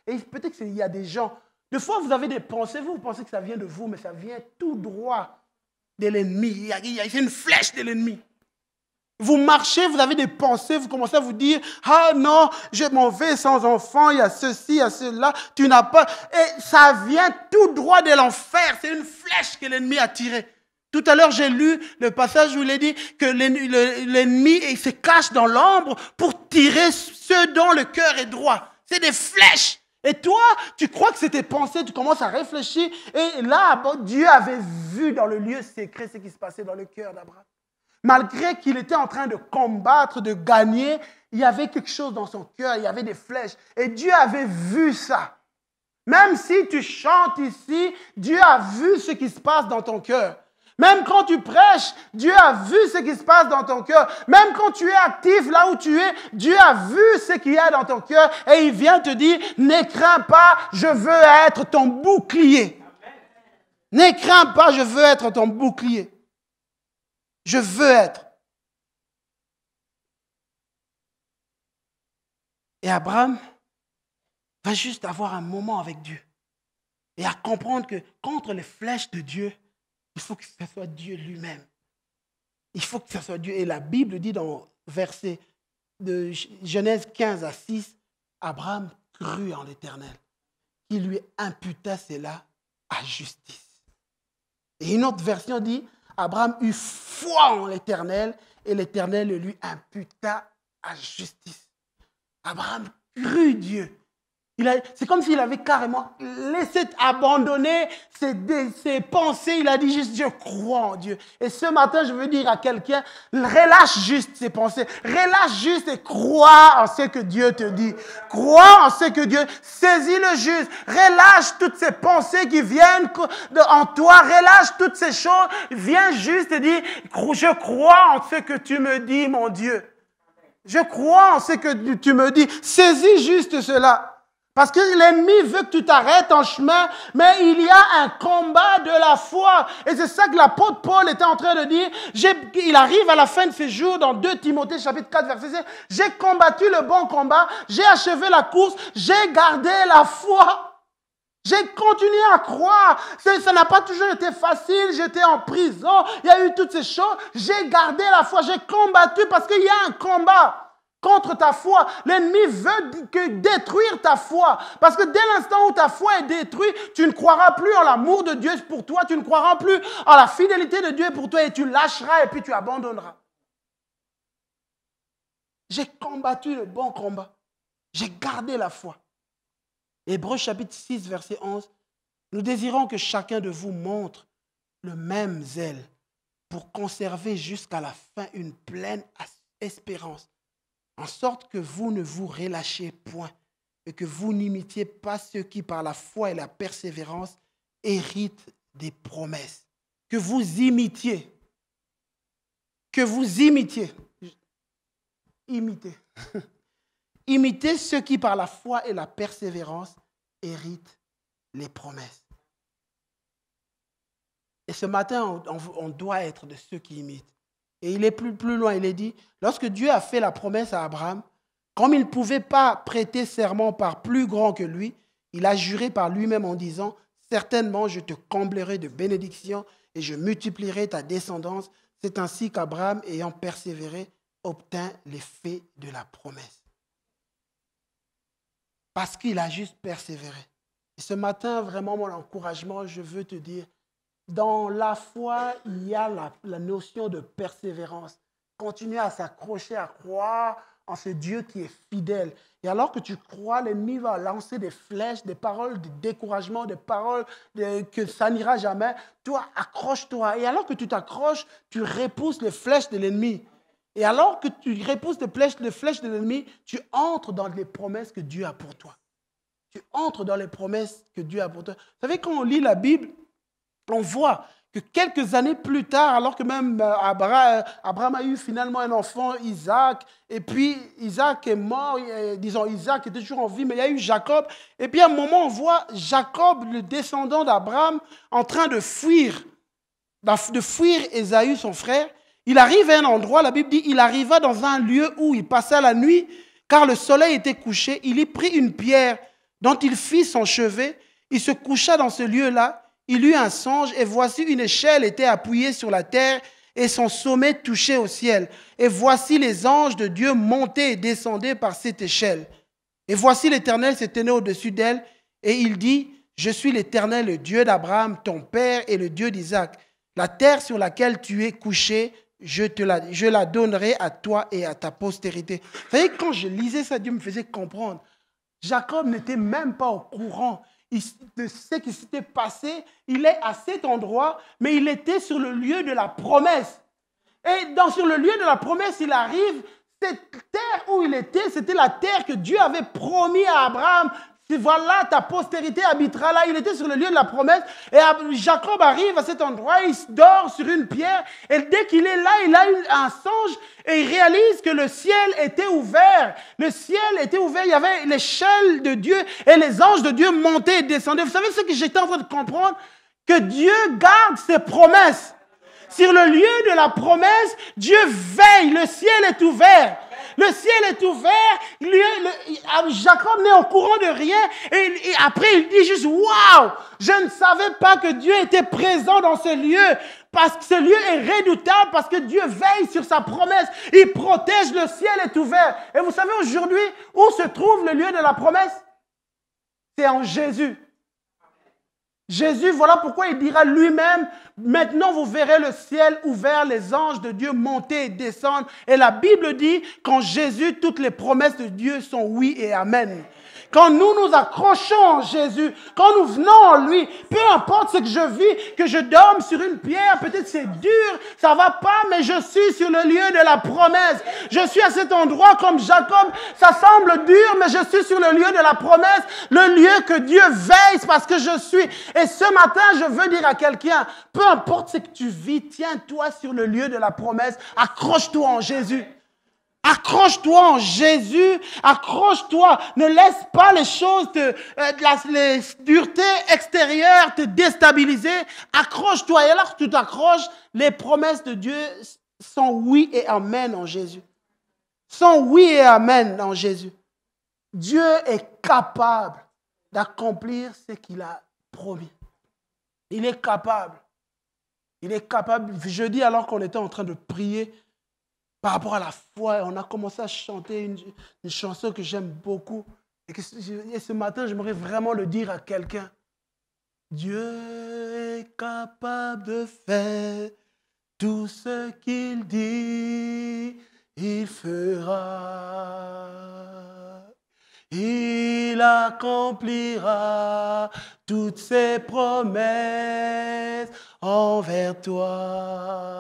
S1: Et peut-être qu'il y a des gens, des fois vous avez des pensées, vous pensez que ça vient de vous, mais ça vient tout droit de l'ennemi. C'est une flèche de l'ennemi. Vous marchez, vous avez des pensées, vous commencez à vous dire, ah non, je m'en vais sans enfant, il y a ceci, il y a cela, tu n'as pas... Et ça vient tout droit de l'enfer, c'est une flèche que l'ennemi a tirée. Tout à l'heure, j'ai lu le passage où il est dit que l'ennemi se cache dans l'ombre pour tirer ceux dont le cœur est droit. C'est des flèches. Et toi, tu crois que c'est tes pensées, tu commences à réfléchir. Et là, Dieu avait vu dans le lieu secret ce qui se passait dans le cœur d'Abraham. Malgré qu'il était en train de combattre, de gagner, il y avait quelque chose dans son cœur, il y avait des flèches. Et Dieu avait vu ça. Même si tu chantes ici, Dieu a vu ce qui se passe dans ton cœur. Même quand tu prêches, Dieu a vu ce qui se passe dans ton cœur. Même quand tu es actif là où tu es, Dieu a vu ce qu'il y a dans ton cœur et il vient te dire, ne crains pas, je veux être ton bouclier. Ne crains pas, je veux être ton bouclier. Je veux être. Et Abraham va juste avoir un moment avec Dieu et à comprendre que contre les flèches de Dieu, il faut que ce soit Dieu lui-même. Il faut que ce soit Dieu. Et la Bible dit dans verset de Genèse 15 à 6, Abraham crut en l'Éternel, qui lui imputa cela à justice. Et une autre version dit, Abraham eut foi en l'Éternel et l'Éternel le lui imputa à justice. Abraham crut Dieu. C'est comme s'il avait carrément laissé abandonner ses pensées. Il a dit juste, je crois en Dieu. Et ce matin, je veux dire à quelqu'un, relâche juste ses pensées. Relâche juste et crois en ce que Dieu te dit. Crois en ce que Dieu... Saisis-le juste. Relâche toutes ces pensées qui viennent en toi. Relâche toutes ces choses. Viens juste et dis, je crois en ce que tu me dis, mon Dieu. Je crois en ce que tu me dis. Saisis juste cela. Parce que l'ennemi veut que tu t'arrêtes en chemin, mais il y a un combat de la foi. Et c'est ça que l'apôtre Paul était en train de dire. Il arrive à la fin de ses jours dans 2 Timothée chapitre 4 verset 7. J'ai combattu le bon combat, j'ai achevé la course, j'ai gardé la foi. J'ai continué à croire. Ça n'a pas toujours été facile, j'étais en prison, il y a eu toutes ces choses. J'ai gardé la foi, j'ai combattu parce qu'il y a un combat. Contre ta foi. L'ennemi veut détruire ta foi. Parce que dès l'instant où ta foi est détruite, tu ne croiras plus en l'amour de Dieu pour toi, tu ne croiras plus en la fidélité de Dieu pour toi et tu lâcheras et puis tu abandonneras. J'ai combattu le bon combat. J'ai gardé la foi. Hébreux chapitre 6, verset 11. Nous désirons que chacun de vous montre le même zèle pour conserver jusqu'à la fin une pleine espérance. En sorte que vous ne vous relâchiez point et que vous n'imitiez pas ceux qui, par la foi et la persévérance, héritent des promesses. Que vous imitiez. Que vous imitiez. Imitez. Imitez ceux qui, par la foi et la persévérance, héritent les promesses. Et ce matin, on doit être de ceux qui imitent. Et il est plus loin, il est dit, lorsque Dieu a fait la promesse à Abraham, comme il ne pouvait pas prêter serment par plus grand que lui, il a juré par lui-même en disant, certainement je te comblerai de bénédictions et je multiplierai ta descendance. C'est ainsi qu'Abraham, ayant persévéré, obtint l'effet de la promesse. Parce qu'il a juste persévéré. Et ce matin, vraiment, mon encouragement, je veux te dire, dans la foi, il y a la notion de persévérance. Continuer à s'accrocher, à croire en ce Dieu qui est fidèle. Et alors que tu crois, l'ennemi va lancer des flèches, des paroles de découragement, des paroles que ça n'ira jamais. Toi, accroche-toi. Et alors que tu t'accroches, tu repousses les flèches de l'ennemi. Et alors que tu repousses les flèches de l'ennemi, tu entres dans les promesses que Dieu a pour toi. tu entres dans les promesses que Dieu a pour toi. Vous savez, quand on lit la Bible, on voit que quelques années plus tard, alors que même Abraham a eu finalement un enfant, Isaac, et puis Isaac est mort, disons Isaac était toujours en vie, mais il y a eu Jacob, et puis à un moment on voit Jacob, le descendant d'Abraham, en train de fuir Ésaü, son frère. Il arrive à un endroit, la Bible dit, il arriva dans un lieu où il passa la nuit, car le soleil était couché, il y prit une pierre dont il fit son chevet, il se coucha dans ce lieu-là. Il eut un songe, et voici une échelle était appuyée sur la terre, et son sommet touchait au ciel. Et voici les anges de Dieu montaient et descendaient par cette échelle. Et voici l'Éternel se tenait au-dessus d'elle, et il dit, je suis l'Éternel, le Dieu d'Abraham, ton père, et le Dieu d'Isaac. La terre sur laquelle tu es couché, je la donnerai à toi et à ta postérité. Vous savez, quand je lisais ça, Dieu me faisait comprendre. Jacob n'était même pas au courant de ce qui s'était passé. Il est à cet endroit, mais il était sur le lieu de la promesse. Et sur le lieu de la promesse, il arrive, cette terre où il était, c'était la terre que Dieu avait promis à Abraham. Voilà, ta postérité habitera là. Il était sur le lieu de la promesse. Et Jacob arrive à cet endroit, il dort sur une pierre. Et dès qu'il est là, il a eu un songe et il réalise que le ciel était ouvert. Le ciel était ouvert. Il y avait l'échelle de Dieu et les anges de Dieu montaient et descendaient. Vous savez ce que j'étais en train de comprendre? Que Dieu garde ses promesses. Sur le lieu de la promesse, Dieu veille. Le ciel est ouvert. Le ciel est ouvert. Jacob n'est au courant de rien. Et après, il dit juste, waouh, je ne savais pas que Dieu était présent dans ce lieu. Parce que ce lieu est redoutable, parce que Dieu veille sur sa promesse. Il protège, le ciel est ouvert. Et vous savez aujourd'hui où se trouve le lieu de la promesse? C'est en Jésus. Jésus, voilà pourquoi il dira lui-même, maintenant vous verrez le ciel ouvert, les anges de Dieu monter et descendre. Et la Bible dit qu'en Jésus, toutes les promesses de Dieu sont oui et amen. Quand nous nous accrochons en Jésus, quand nous venons en lui, peu importe ce que je vis, que je dorme sur une pierre, peut-être c'est dur, ça va pas, mais je suis sur le lieu de la promesse. Je suis à cet endroit comme Jacob, ça semble dur, mais je suis sur le lieu de la promesse, le lieu que Dieu veille parce que je suis. Et ce matin, je veux dire à quelqu'un, peu importe ce que tu vis, tiens-toi sur le lieu de la promesse, accroche-toi en Jésus. Accroche-toi en Jésus, accroche-toi, ne laisse pas les choses, les duretés extérieures te déstabiliser, accroche-toi. Et alors que tu t'accroches, les promesses de Dieu sont oui et amen en Jésus. Sont oui et amen en Jésus. Dieu est capable d'accomplir ce qu'il a promis. Il est capable. Il est capable. Jeudi, alors qu'on était en train de prier, par rapport à la foi, on a commencé à chanter une chanson que j'aime beaucoup. Et ce matin, j'aimerais vraiment le dire à quelqu'un. Dieu est capable de faire tout ce qu'il dit, il fera. Il accomplira toutes ses promesses envers toi.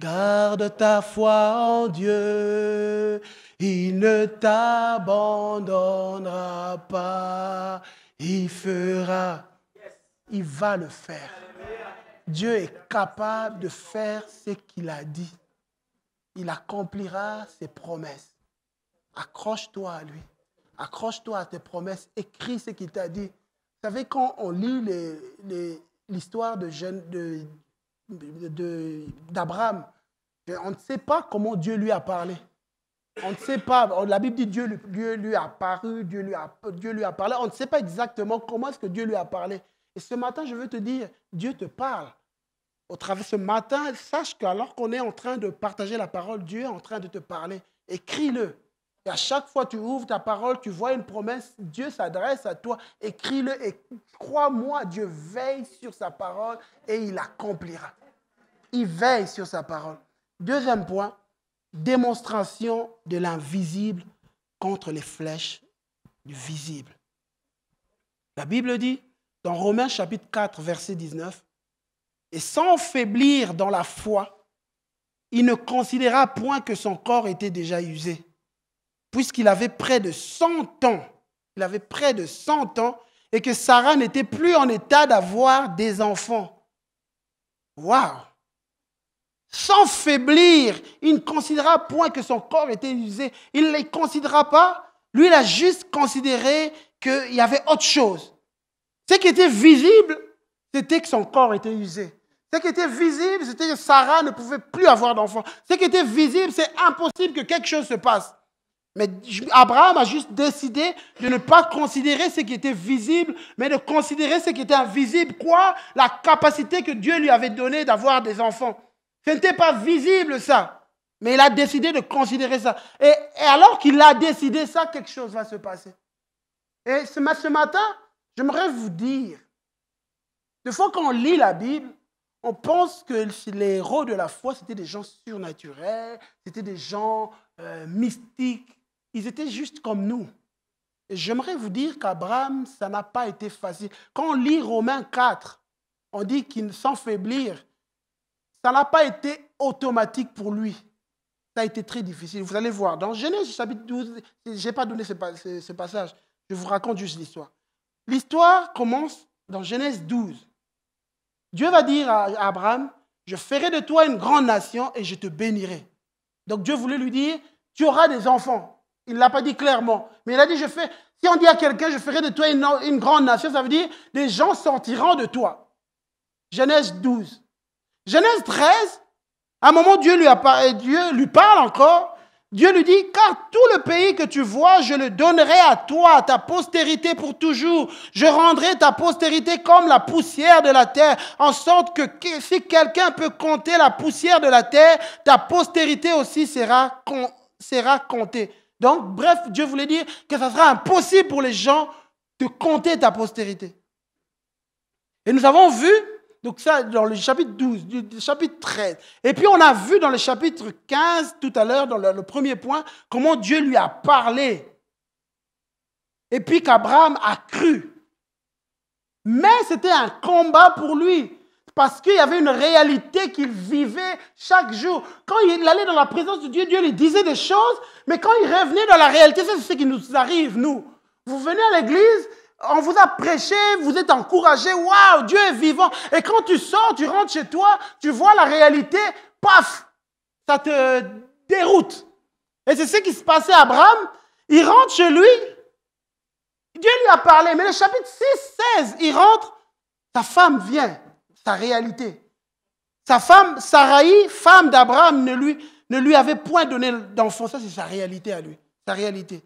S1: Garde ta foi en Dieu, il ne t'abandonnera pas, il fera, il va le faire. Dieu est capable de faire ce qu'il a dit. Il accomplira ses promesses. Accroche-toi à lui, accroche-toi à tes promesses, écris ce qu'il t'a dit. Vous savez, quand on lit l'histoire d'Abraham, on ne sait pas comment Dieu lui a parlé. On ne sait pas. La Bible dit Dieu lui a apparu, Dieu lui a parlé. On ne sait pas exactement comment est-ce que Dieu lui a parlé. Et ce matin, je veux te dire, Dieu te parle. Au travers de ce matin, sache qu'alors qu'on est en train de partager la parole, Dieu est en train de te parler. Écris-le. Et à chaque fois que tu ouvres ta parole, tu vois une promesse, Dieu s'adresse à toi. Écris-le et crois-moi, Dieu veille sur sa parole et il accomplira. Il veille sur sa parole. Deuxième point, démonstration de l'invisible contre les flèches du visible. La Bible dit, dans Romains chapitre 4, verset 19, « Et sans faiblir dans la foi, il ne considéra point que son corps était déjà usé, puisqu'il avait près de 100 ans il avait près de 100 ans, et que Sarah n'était plus en état d'avoir des enfants. Waouh! Sans faiblir, il ne considéra point que son corps était usé. Il ne les considéra pas. Lui, il a juste considéré qu'il y avait autre chose. Ce qui était visible, c'était que son corps était usé. Ce qui était visible, c'était que Sarah ne pouvait plus avoir d'enfants. Ce qui était visible, c'est impossible que quelque chose se passe. Mais Abraham a juste décidé de ne pas considérer ce qui était visible, mais de considérer ce qui était invisible. Quoi? La capacité que Dieu lui avait donnée d'avoir des enfants. Ce n'était pas visible ça, mais il a décidé de considérer ça. Et alors qu'il a décidé ça, quelque chose va se passer. Et ce matin, j'aimerais vous dire, des fois quand on lit la Bible, on pense que les héros de la foi, c'était des gens surnaturels, c'était des gens mystiques. Ils étaient juste comme nous. Et j'aimerais vous dire qu'Abraham, ça n'a pas été facile. Quand on lit Romains 4, on dit qu'il sans faiblir, ça n'a pas été automatique pour lui. Ça a été très difficile. Vous allez voir, dans Genèse chapitre 12, je n'ai pas donné ce passage, je vous raconte juste l'histoire. L'histoire commence dans Genèse 12. Dieu va dire à Abraham, je ferai de toi une grande nation et je te bénirai. Donc Dieu voulait lui dire, tu auras des enfants. Il ne l'a pas dit clairement, mais il a dit, si on dit à quelqu'un, je ferai de toi une grande nation, ça veut dire, des gens sortiront de toi. Genèse 12. Genèse 13, à un moment, Dieu lui parle encore. Dieu lui dit, car tout le pays que tu vois, je le donnerai à toi, à ta postérité pour toujours. Je rendrai ta postérité comme la poussière de la terre, en sorte que si quelqu'un peut compter la poussière de la terre, ta postérité aussi sera comptée. Donc, bref, Dieu voulait dire que ça sera impossible pour les gens de compter ta postérité. Et nous avons vu, donc ça dans le chapitre 12, le chapitre 13. Et puis on a vu dans le chapitre 15, tout à l'heure, dans le premier point, comment Dieu lui a parlé. Et puis qu'Abraham a cru. Mais c'était un combat pour lui. Parce qu'il y avait une réalité qu'il vivait chaque jour. Quand il allait dans la présence de Dieu, Dieu lui disait des choses, mais quand il revenait dans la réalité, c'est ce qui nous arrive, nous. Vous venez à l'église, on vous a prêché, vous êtes encouragé, waouh, Dieu est vivant. Et quand tu sors, tu rentres chez toi, tu vois la réalité, paf, ça te déroute. Et c'est ce qui se passait à Abraham. Il rentre chez lui, Dieu lui a parlé, mais le chapitre 6, 16, il rentre, sa femme vient. Sa réalité. Sa femme, Saraï, femme d'Abraham, ne lui avait point donné d'enfant. Ça, c'est sa réalité à lui. Sa réalité.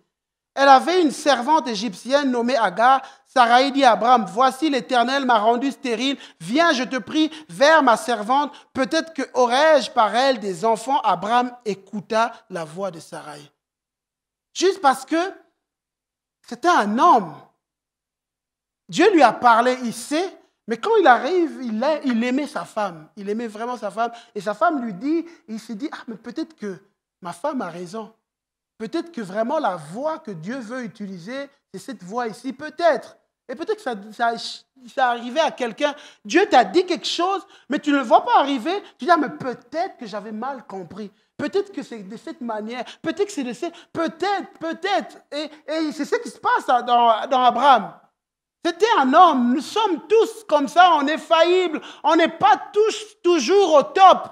S1: Elle avait une servante égyptienne nommée Agar. Saraï dit à Abraham, voici l'Éternel m'a rendu stérile. Viens, je te prie, vers ma servante. Peut-être que aurais-je par elle des enfants. Abraham écouta la voix de Saraï. Juste parce que c'était un homme. Dieu lui a parlé, il sait. Mais quand il arrive, il aimait sa femme. Il aimait vraiment sa femme. Et sa femme lui dit, il s'est dit, mais peut-être que ma femme a raison. Peut-être que vraiment la voix que Dieu veut utiliser, c'est cette voix ici. Peut-être. Et peut-être que ça arrivait à quelqu'un. Dieu t'a dit quelque chose, mais tu ne le vois pas arriver. Tu dis, mais peut-être que j'avais mal compris. Peut-être que c'est de cette manière. Peut-être que c'est de cette... Peut-être. Et c'est ce qui se passe dans Abraham. C'était un homme. Nous sommes tous comme ça. On est faillibles. On n'est pas tous toujours au top.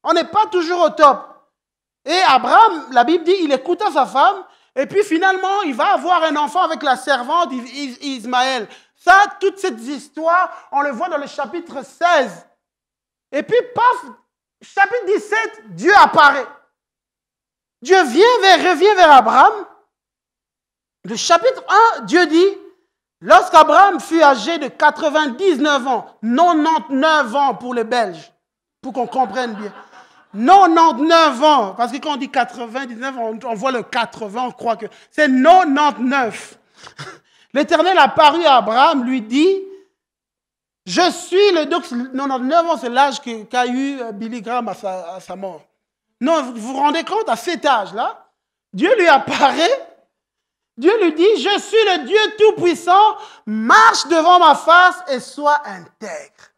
S1: On n'est pas toujours au top. Et Abraham, la Bible dit, il écouta sa femme. Et puis finalement, il va avoir un enfant avec la servante Ismaël. Ça, toute cette histoire, on le voit dans le chapitre 16. Et puis, paf, chapitre 17, Dieu apparaît. Dieu revient vers Abraham. Le chapitre 1, Dieu dit, lorsqu'Abraham fut âgé de 99 ans, 99 ans pour les Belges, pour qu'on comprenne bien. 99 ans, parce que quand on dit 99, on voit le 80, on croit que c'est 99. L'Éternel apparut à Abraham, lui dit, je suis le... Donc 99 ans, c'est l'âge qu'a eu Billy Graham à sa mort. Non, vous vous rendez compte, à cet âge-là, Dieu lui apparaît. Dieu lui dit, je suis le Dieu Tout-Puissant, marche devant ma face et sois intègre.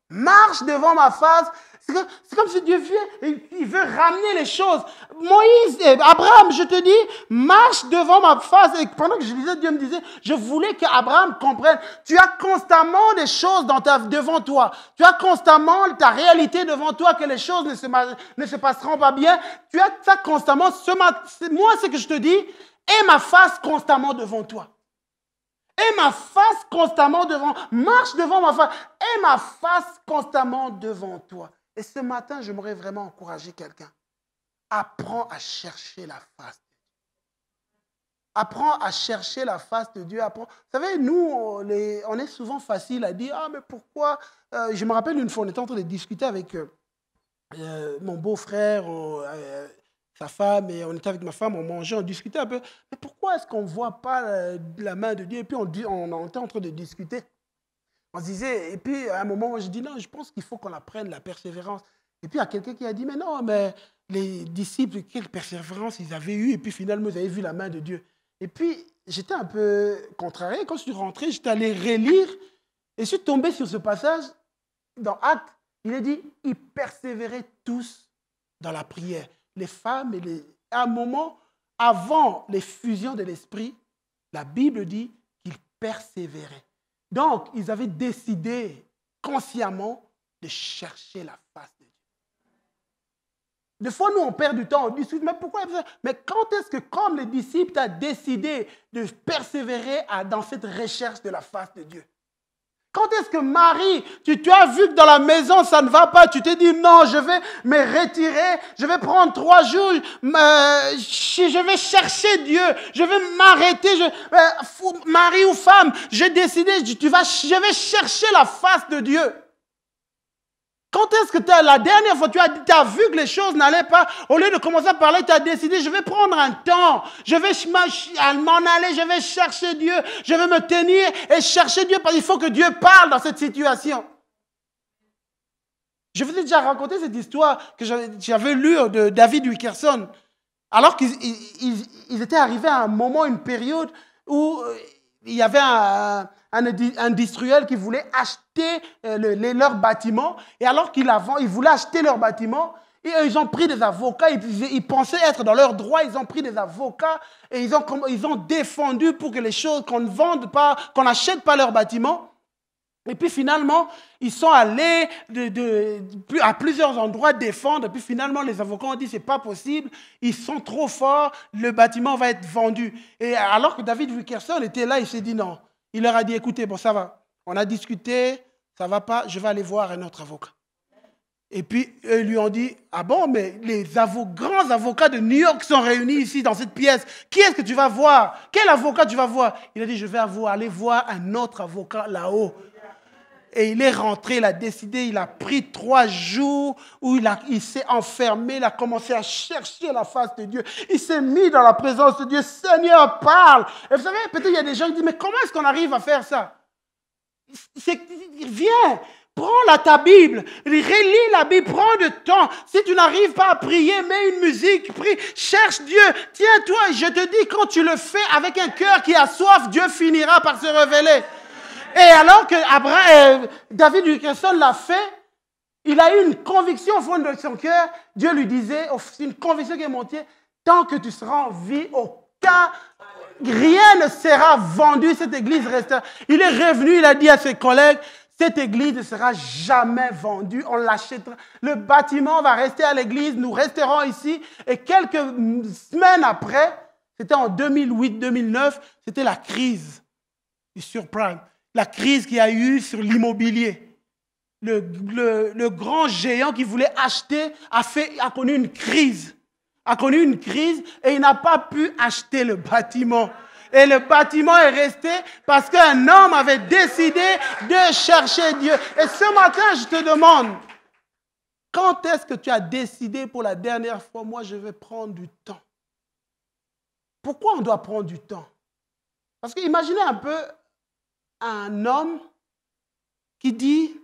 S1: Marche devant ma face C'est comme si Dieu vient et il veut ramener les choses. Moïse, Abraham, je te dis, marche devant ma face. Et pendant que je lisais, Dieu me disait, je voulais qu'Abraham comprenne. Tu as constamment des choses devant toi. Tu as constamment ta réalité devant toi, que les choses ne se passeront pas bien. Tu as ça constamment. Moi, ce que je te dis, aie ma face constamment devant toi. Aie ma face constamment devant. Marche devant ma face. Aie ma face constamment devant toi. Et ce matin, j'aimerais vraiment encourager quelqu'un. Apprends à chercher la face de Dieu. Apprends à chercher la face de Dieu. Apprends. Vous savez, nous, on est souvent facile à dire, ah, mais pourquoi je me rappelle une fois, on était en train de discuter avec mon beau-frère, sa femme, et on était avec ma femme, on mangeait, on discutait un peu. Mais pourquoi est-ce qu'on ne voit pas la main de Dieu? Et puis on était en train de discuter. On se disait, et puis à un moment, je dis, non, je pense qu'il faut qu'on apprenne la persévérance. Et puis il y a quelqu'un qui a dit, mais non, mais les disciples, quelle persévérance ils avaient eu, et puis finalement, ils avaient vu la main de Dieu. Et puis, j'étais un peu contrarié. Quand je suis rentré, j'étais allé relire, et je suis tombé sur ce passage, dans Actes, il est dit, ils persévéraient tous dans la prière. Les femmes, à un moment, avant les fusions de l'esprit, la Bible dit qu'ils persévéraient. Donc, ils avaient décidé consciemment de chercher la face de Dieu. Des fois, nous, on perd du temps, on discute, mais pourquoi? Mais quand est-ce que, comme les disciples, tu as décidé de persévérer dans cette recherche de la face de Dieu? Quand est-ce que Marie, tu as vu que dans la maison, ça ne va pas, tu t'es dit, non, je vais me retirer, je vais prendre 3 jours, je vais chercher Dieu, je vais m'arrêter, mari ou femme, j'ai décidé, je vais chercher la face de Dieu. Quand est-ce que la dernière fois, tu as vu que les choses n'allaient pas, au lieu de commencer à parler, tu as décidé, je vais prendre un temps, je vais m'en aller, je vais chercher Dieu, je vais me tenir et chercher Dieu, parce qu'il faut que Dieu parle dans cette situation. Je vous ai déjà raconté cette histoire que j'avais lue de David Wilkerson, alors qu'ils étaient arrivés à un moment, une période où il y avait un industriel qui voulait acheter leur bâtiment. Et alors qu'ils voulaient acheter leur bâtiment, et ils ont pris des avocats. Ils pensaient être dans leurs droits. Ils ont pris des avocats et ils ont défendu pour que les choses, qu'on ne vende pas, qu'on n'achète pas leur bâtiment. Et puis finalement, ils sont allés à plusieurs endroits défendre. Et puis finalement, les avocats ont dit, c'est pas possible. Ils sont trop forts. Le bâtiment va être vendu. Et alors que David Wilkerson était là, il s'est dit non. Il leur a dit, écoutez, bon, ça va. On a discuté, ça ne va pas, je vais aller voir un autre avocat. Et puis, eux lui ont dit, ah bon, mais les grands avocats de New York sont réunis ici, dans cette pièce. Qui est-ce que tu vas voir? Quel avocat tu vas voir? Il a dit, je vais aller voir un autre avocat là-haut. Et il est rentré, il a décidé, il a pris 3 jours où il s'est enfermé, il a commencé à chercher la face de Dieu. Il s'est mis dans la présence de Dieu. Seigneur, parle. Et vous savez, peut-être il y a des gens qui disent, mais comment est-ce qu'on arrive à faire ça? Viens, prends ta Bible, relis la Bible, prends du temps. Si tu n'arrives pas à prier, mets une musique, prie, cherche Dieu. Tiens-toi, je te dis, quand tu le fais avec un cœur qui a soif, Dieu finira par se révéler. Et alors que David Wilkerson l'a fait, il a eu une conviction au fond de son cœur. Dieu lui disait, c'est une conviction qui est montée, tant que tu seras en vie, rien ne sera vendu, cette église restera. Il est revenu, il a dit à ses collègues, cette église ne sera jamais vendue, on l'achètera. Le bâtiment va rester à l'église, nous resterons ici. Et quelques semaines après, c'était en 2008-2009, c'était la crise du surprime. La crise qu'il y a eu sur l'immobilier. Le grand géant qui voulait acheter a connu une crise. Et il n'a pas pu acheter le bâtiment. Et le bâtiment est resté parce qu'un homme avait décidé de chercher Dieu. Et ce matin, je te demande, quand est-ce que tu as décidé pour la dernière fois, moi je vais prendre du temps? Pourquoi on doit prendre du temps? Parce que imaginez un peu un homme qui dit,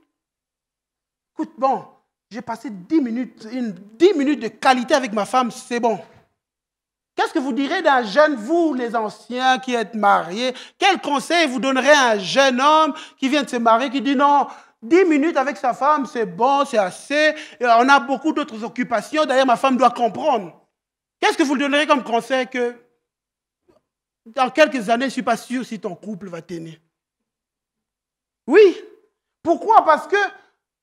S1: écoute, bon, j'ai passé 10 minutes de qualité avec ma femme, c'est bon. Qu'est-ce que vous direz d'un jeune, vous les anciens qui êtes mariés? Quel conseil vous donnerez à un jeune homme qui vient de se marier, qui dit non, 10 minutes avec sa femme, c'est bon, c'est assez. Et on a beaucoup d'autres occupations. D'ailleurs, ma femme doit comprendre. Qu'est-ce que vous lui donnerez comme conseil que dans quelques années, je ne suis pas sûr si ton couple va tenir? Oui. Pourquoi? Parce que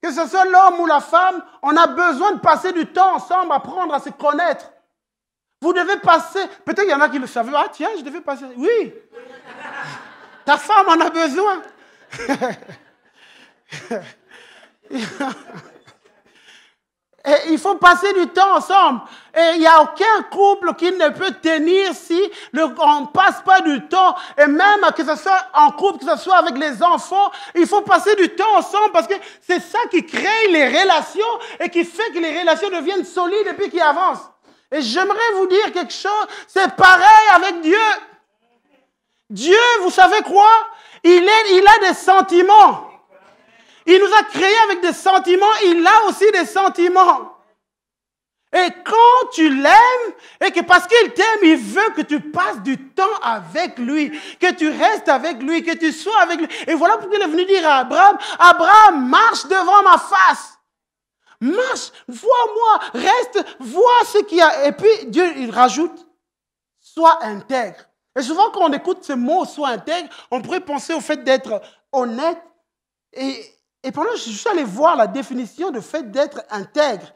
S1: ce soit l'homme ou la femme, on a besoin de passer du temps ensemble, apprendre à se connaître. Vous devez passer, peut-être qu'il y en a qui le savent, ah tiens, je devais passer. Oui. Ta femme en a besoin. Et il faut passer du temps ensemble. Et il n'y a aucun couple qui ne peut tenir si on ne passe pas du temps. Et même que ce soit en couple, que ce soit avec les enfants, il faut passer du temps ensemble parce que c'est ça qui crée les relations et qui fait que les relations deviennent solides et puis qui avancent. Et j'aimerais vous dire quelque chose, c'est pareil avec Dieu. Dieu, vous savez quoi? Il a des sentiments. Il nous a créés avec des sentiments, il a aussi des sentiments. Et quand tu l'aimes, et que parce qu'il t'aime, il veut que tu passes du temps avec lui, que tu restes avec lui, que tu sois avec lui. Et voilà pourquoi il est venu dire à Abraham, Abraham, marche devant ma face. Marche, vois-moi, reste, vois ce qu'il y a. Et puis Dieu, il rajoute, sois intègre. Et souvent quand on écoute ce mot, sois intègre, on pourrait penser au fait d'être honnête. Et pendant que je suis allé voir la définition de fait d'être intègre.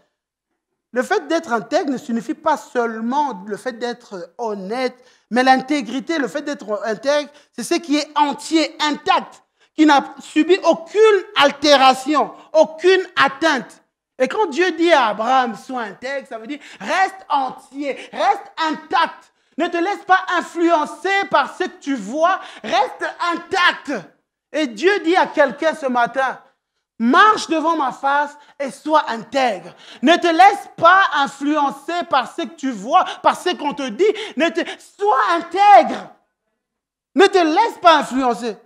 S1: Le fait d'être intègre ne signifie pas seulement le fait d'être honnête, mais l'intégrité, le fait d'être intègre, c'est ce qui est entier, intact, qui n'a subi aucune altération, aucune atteinte. Et quand Dieu dit à Abraham, sois intègre, ça veut dire reste entier, reste intact. Ne te laisse pas influencer par ce que tu vois, reste intact. Et Dieu dit à quelqu'un ce matin, marche devant ma face et sois intègre. Ne te laisse pas influencer par ce que tu vois, par ce qu'on te dit. Sois intègre. Ne te laisse pas influencer.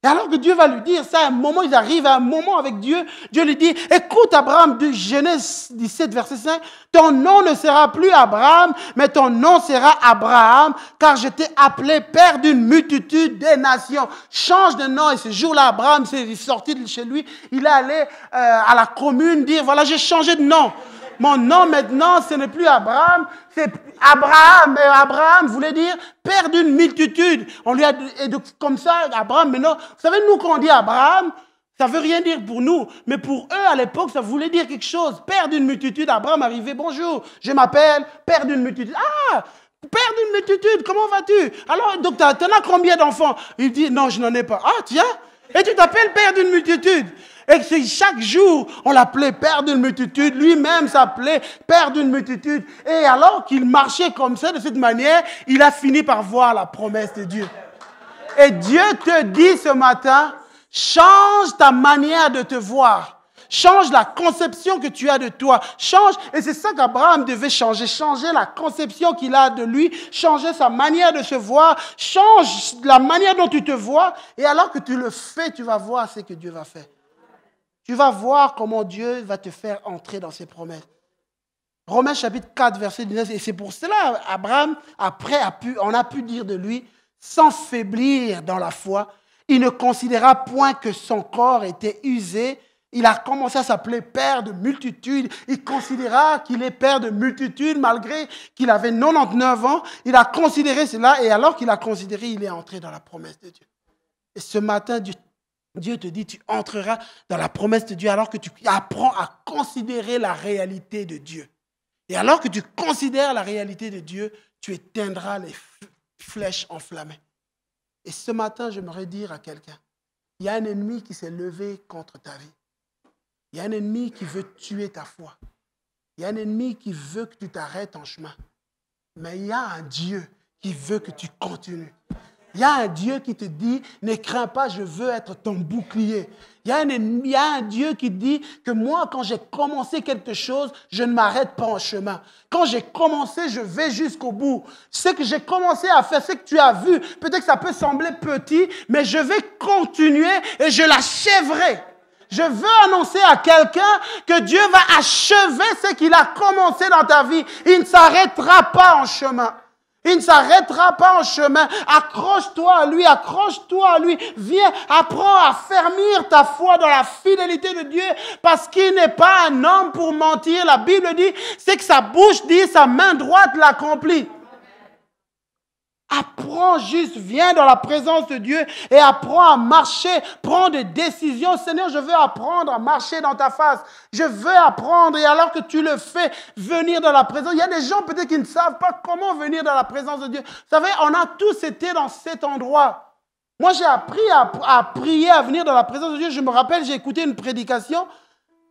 S1: Et alors que Dieu va lui dire ça, à un moment, ils arrivent à un moment avec Dieu. Dieu lui dit, écoute Abraham, de Genèse 17, verset 5, ton nom ne sera plus Abraham, mais ton nom sera Abraham, car je t'ai appelé père d'une multitude des nations. Change de nom. Et ce jour-là, Abraham s'est sorti de chez lui. Il est allé à la commune dire, voilà, j'ai changé de nom. Mon nom maintenant, ce n'est plus Abraham, c'est Abraham. Et Abraham voulait dire père d'une multitude. On lui a comme ça, Abraham, maintenant, vous savez, nous, quand on dit Abraham, ça ne veut rien dire pour nous. Mais pour eux, à l'époque, ça voulait dire quelque chose. Père d'une multitude. Abraham arrivait, bonjour, je m'appelle père d'une multitude. Ah, père d'une multitude, comment vas-tu? Alors, donc, tu en as combien d'enfants? Il dit, non, je n'en ai pas. Ah, tiens, et tu t'appelles père d'une multitude. Et chaque jour, on l'appelait père d'une multitude. Lui-même s'appelait père d'une multitude. Et alors qu'il marchait comme ça, de cette manière, il a fini par voir la promesse de Dieu. Et Dieu te dit ce matin, change ta manière de te voir. Change la conception que tu as de toi. Change, et c'est ça qu'Abraham devait changer. Changer la conception qu'il a de lui. Changer sa manière de se voir. Change la manière dont tu te vois. Et alors que tu le fais, tu vas voir ce que Dieu va faire. Tu vas voir comment Dieu va te faire entrer dans ses promesses. Romains chapitre 4, verset 19. Et c'est pour cela, Abraham, après, on a pu dire de lui, sans faiblir dans la foi, il ne considéra point que son corps était usé. Il a commencé à s'appeler père de multitudes. Il considéra qu'il est père de multitudes malgré qu'il avait 99 ans. Il a considéré cela et alors qu'il a considéré, il est entré dans la promesse de Dieu. Et ce matin, Dieu te dit, tu entreras dans la promesse de Dieu alors que tu apprends à considérer la réalité de Dieu. Et alors que tu considères la réalité de Dieu, tu éteindras les flèches enflammées. Et ce matin, j'aimerais dire à quelqu'un, il y a un ennemi qui s'est levé contre ta vie. Il y a un ennemi qui veut tuer ta foi. Il y a un ennemi qui veut que tu t'arrêtes en chemin. Mais il y a un Dieu qui veut que tu continues. Il y a un Dieu qui te dit, ne crains pas, je veux être ton bouclier. Il y a un Dieu qui dit que moi, quand j'ai commencé quelque chose, je ne m'arrête pas en chemin. Quand j'ai commencé, je vais jusqu'au bout. Ce que j'ai commencé à faire, ce que tu as vu, peut-être que ça peut sembler petit, mais je vais continuer et je l'achèverai. Je veux annoncer à quelqu'un que Dieu va achever ce qu'il a commencé dans ta vie. Il ne s'arrêtera pas en chemin. Il ne s'arrêtera pas en chemin. Accroche-toi à lui, accroche-toi à lui. Viens, apprends à fermir ta foi dans la fidélité de Dieu parce qu'il n'est pas un homme pour mentir. La Bible dit, c'est que sa bouche dit, sa main droite l'accomplit. Apprends juste, viens dans la présence de Dieu et apprends à marcher, prends des décisions. Seigneur, je veux apprendre à marcher dans ta face. Je veux apprendre et alors que tu le fais, venir dans la présence. Il y a des gens peut-être qui ne savent pas comment venir dans la présence de Dieu. Vous savez, on a tous été dans cet endroit. Moi, j'ai appris à prier, à venir dans la présence de Dieu. Je me rappelle, j'ai écouté une prédication.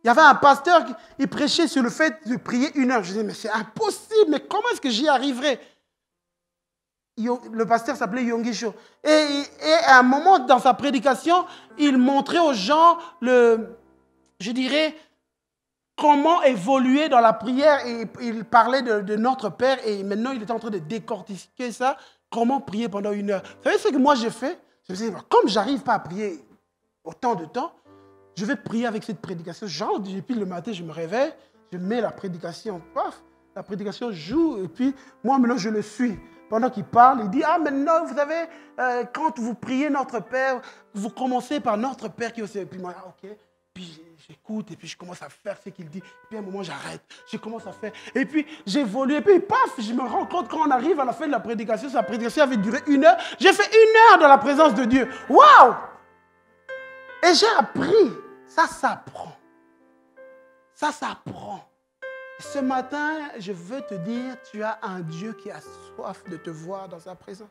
S1: Il y avait un pasteur qui prêchait sur le fait de prier 1 heure. Je disais, mais c'est impossible, mais comment est-ce que j'y arriverai? Le pasteur s'appelait Yonggi Cho. Et à un moment dans sa prédication, il montrait aux gens, je dirais, comment évoluer dans la prière. Et il parlait de notre Père et maintenant il est en train de décortiquer ça. Comment prier pendant 1 heure. Vous savez ce que moi j'ai fait? Je me suis dit, comme je n'arrive pas à prier autant de temps, je vais prier avec cette prédication. Genre, depuis le matin, je me réveille, je mets la prédication, paf, la prédication joue et puis moi maintenant je le suis. Pendant qu'il parle, il dit, ah maintenant, vous savez, quand vous priez notre Père, vous commencez par notre Père qui est au ciel. Et puis moi, ok, puis j'écoute et puis je commence à faire ce qu'il dit. Puis à un moment, j'arrête, je commence à faire. Et puis j'évolue et puis paf, je me rends compte quand on arrive à la fin de la prédication, sa prédication avait duré 1 heure. J'ai fait 1 heure dans la présence de Dieu. Waouh! Et j'ai appris, ça s'apprend. Ça s'apprend. Ce matin, je veux te dire, tu as un Dieu qui a soif de te voir dans sa présence.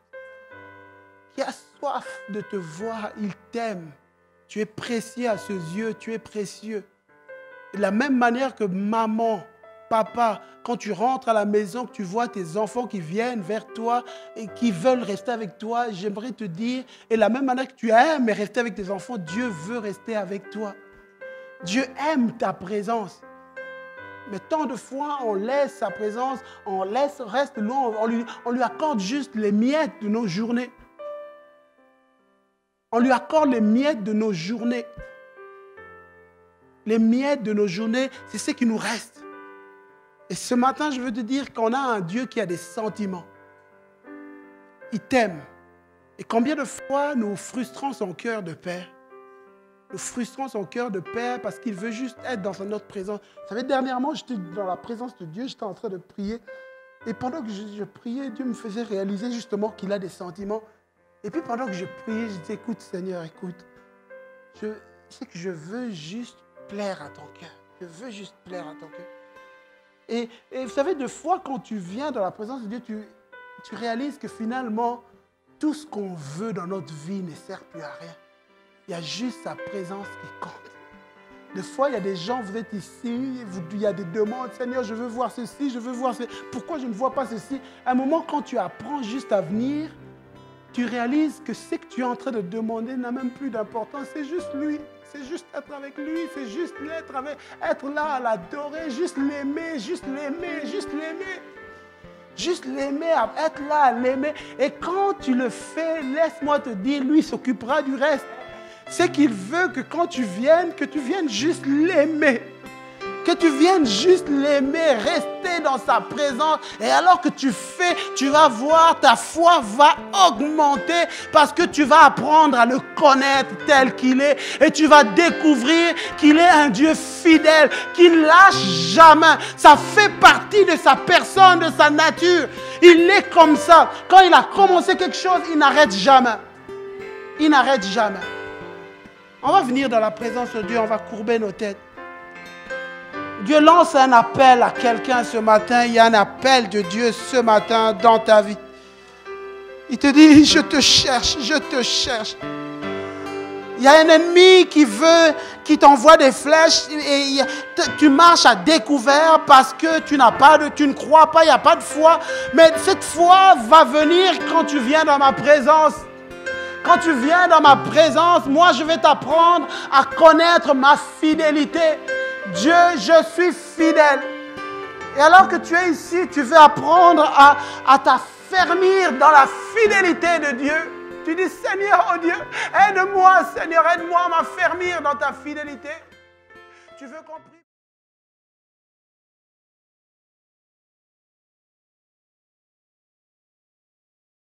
S1: Qui a soif de te voir, il t'aime. Tu es précieux à ses yeux, tu es précieux. De la même manière que maman, papa, quand tu rentres à la maison, que tu vois tes enfants qui viennent vers toi et qui veulent rester avec toi, j'aimerais te dire, et de la même manière que tu aimes rester avec tes enfants, Dieu veut rester avec toi. Dieu aime ta présence. Mais tant de fois, on laisse sa présence, reste loin, on lui accorde juste les miettes de nos journées. On lui accorde les miettes de nos journées. Les miettes de nos journées, c'est ce qui nous reste. Et ce matin, je veux te dire qu'on a un Dieu qui a des sentiments. Il t'aime. Et combien de fois nous frustrons son cœur de père? Nous frustrons son cœur de père parce qu'il veut juste être dans notre présence. Vous savez, dernièrement, j'étais dans la présence de Dieu, j'étais en train de prier. Et pendant que je priais, Dieu me faisait réaliser justement qu'il a des sentiments. Et puis pendant que je priais, je disais, écoute Seigneur, écoute, je sais que je veux juste plaire à ton cœur. Je veux juste plaire à ton cœur. Et vous savez, des fois, quand tu viens dans la présence de Dieu, tu réalises que finalement, tout ce qu'on veut dans notre vie ne sert plus à rien. Il y a juste sa présence qui compte. Des fois, il y a des gens, vous êtes ici, il y a des demandes. Seigneur, je veux voir ceci, je veux voir ceci. Pourquoi je ne vois pas ceci? À un moment, quand tu apprends juste à venir, tu réalises que ce que tu es en train de demander n'a même plus d'importance. C'est juste lui. C'est juste être avec lui. C'est juste être là à l'adorer, juste l'aimer, juste l'aimer, juste l'aimer. Juste l'aimer, être là à l'aimer. Et quand tu le fais, laisse-moi te dire, lui s'occupera du reste. C'est qu'il veut que quand tu viennes, que tu viennes juste l'aimer. Que tu viennes juste l'aimer, rester dans sa présence. Et alors que tu fais, tu vas voir, ta foi va augmenter parce que tu vas apprendre à le connaître tel qu'il est. Et tu vas découvrir qu'il est un Dieu fidèle, qui ne lâche jamais. Ça fait partie de sa personne, de sa nature. Il est comme ça. Quand il a commencé quelque chose, il n'arrête jamais. Il n'arrête jamais. On va venir dans la présence de Dieu, on va courber nos têtes. Dieu lance un appel à quelqu'un ce matin. Il y a un appel de Dieu ce matin dans ta vie. Il te dit, je te cherche, je te cherche. Il y a un ennemi qui t'envoie des flèches et tu marches à découvert parce que tu ne crois pas, il n'y a pas de foi. Mais cette foi va venir quand tu viens dans ma présence. Quand tu viens dans ma présence, moi je vais t'apprendre à connaître ma fidélité. Dieu, je suis fidèle. Et alors que tu es ici, tu veux apprendre à t'affermir dans la fidélité de Dieu. Tu dis, Seigneur, oh Dieu, aide-moi, Seigneur, aide-moi à m'affermir dans ta fidélité. Tu veux qu'on prie?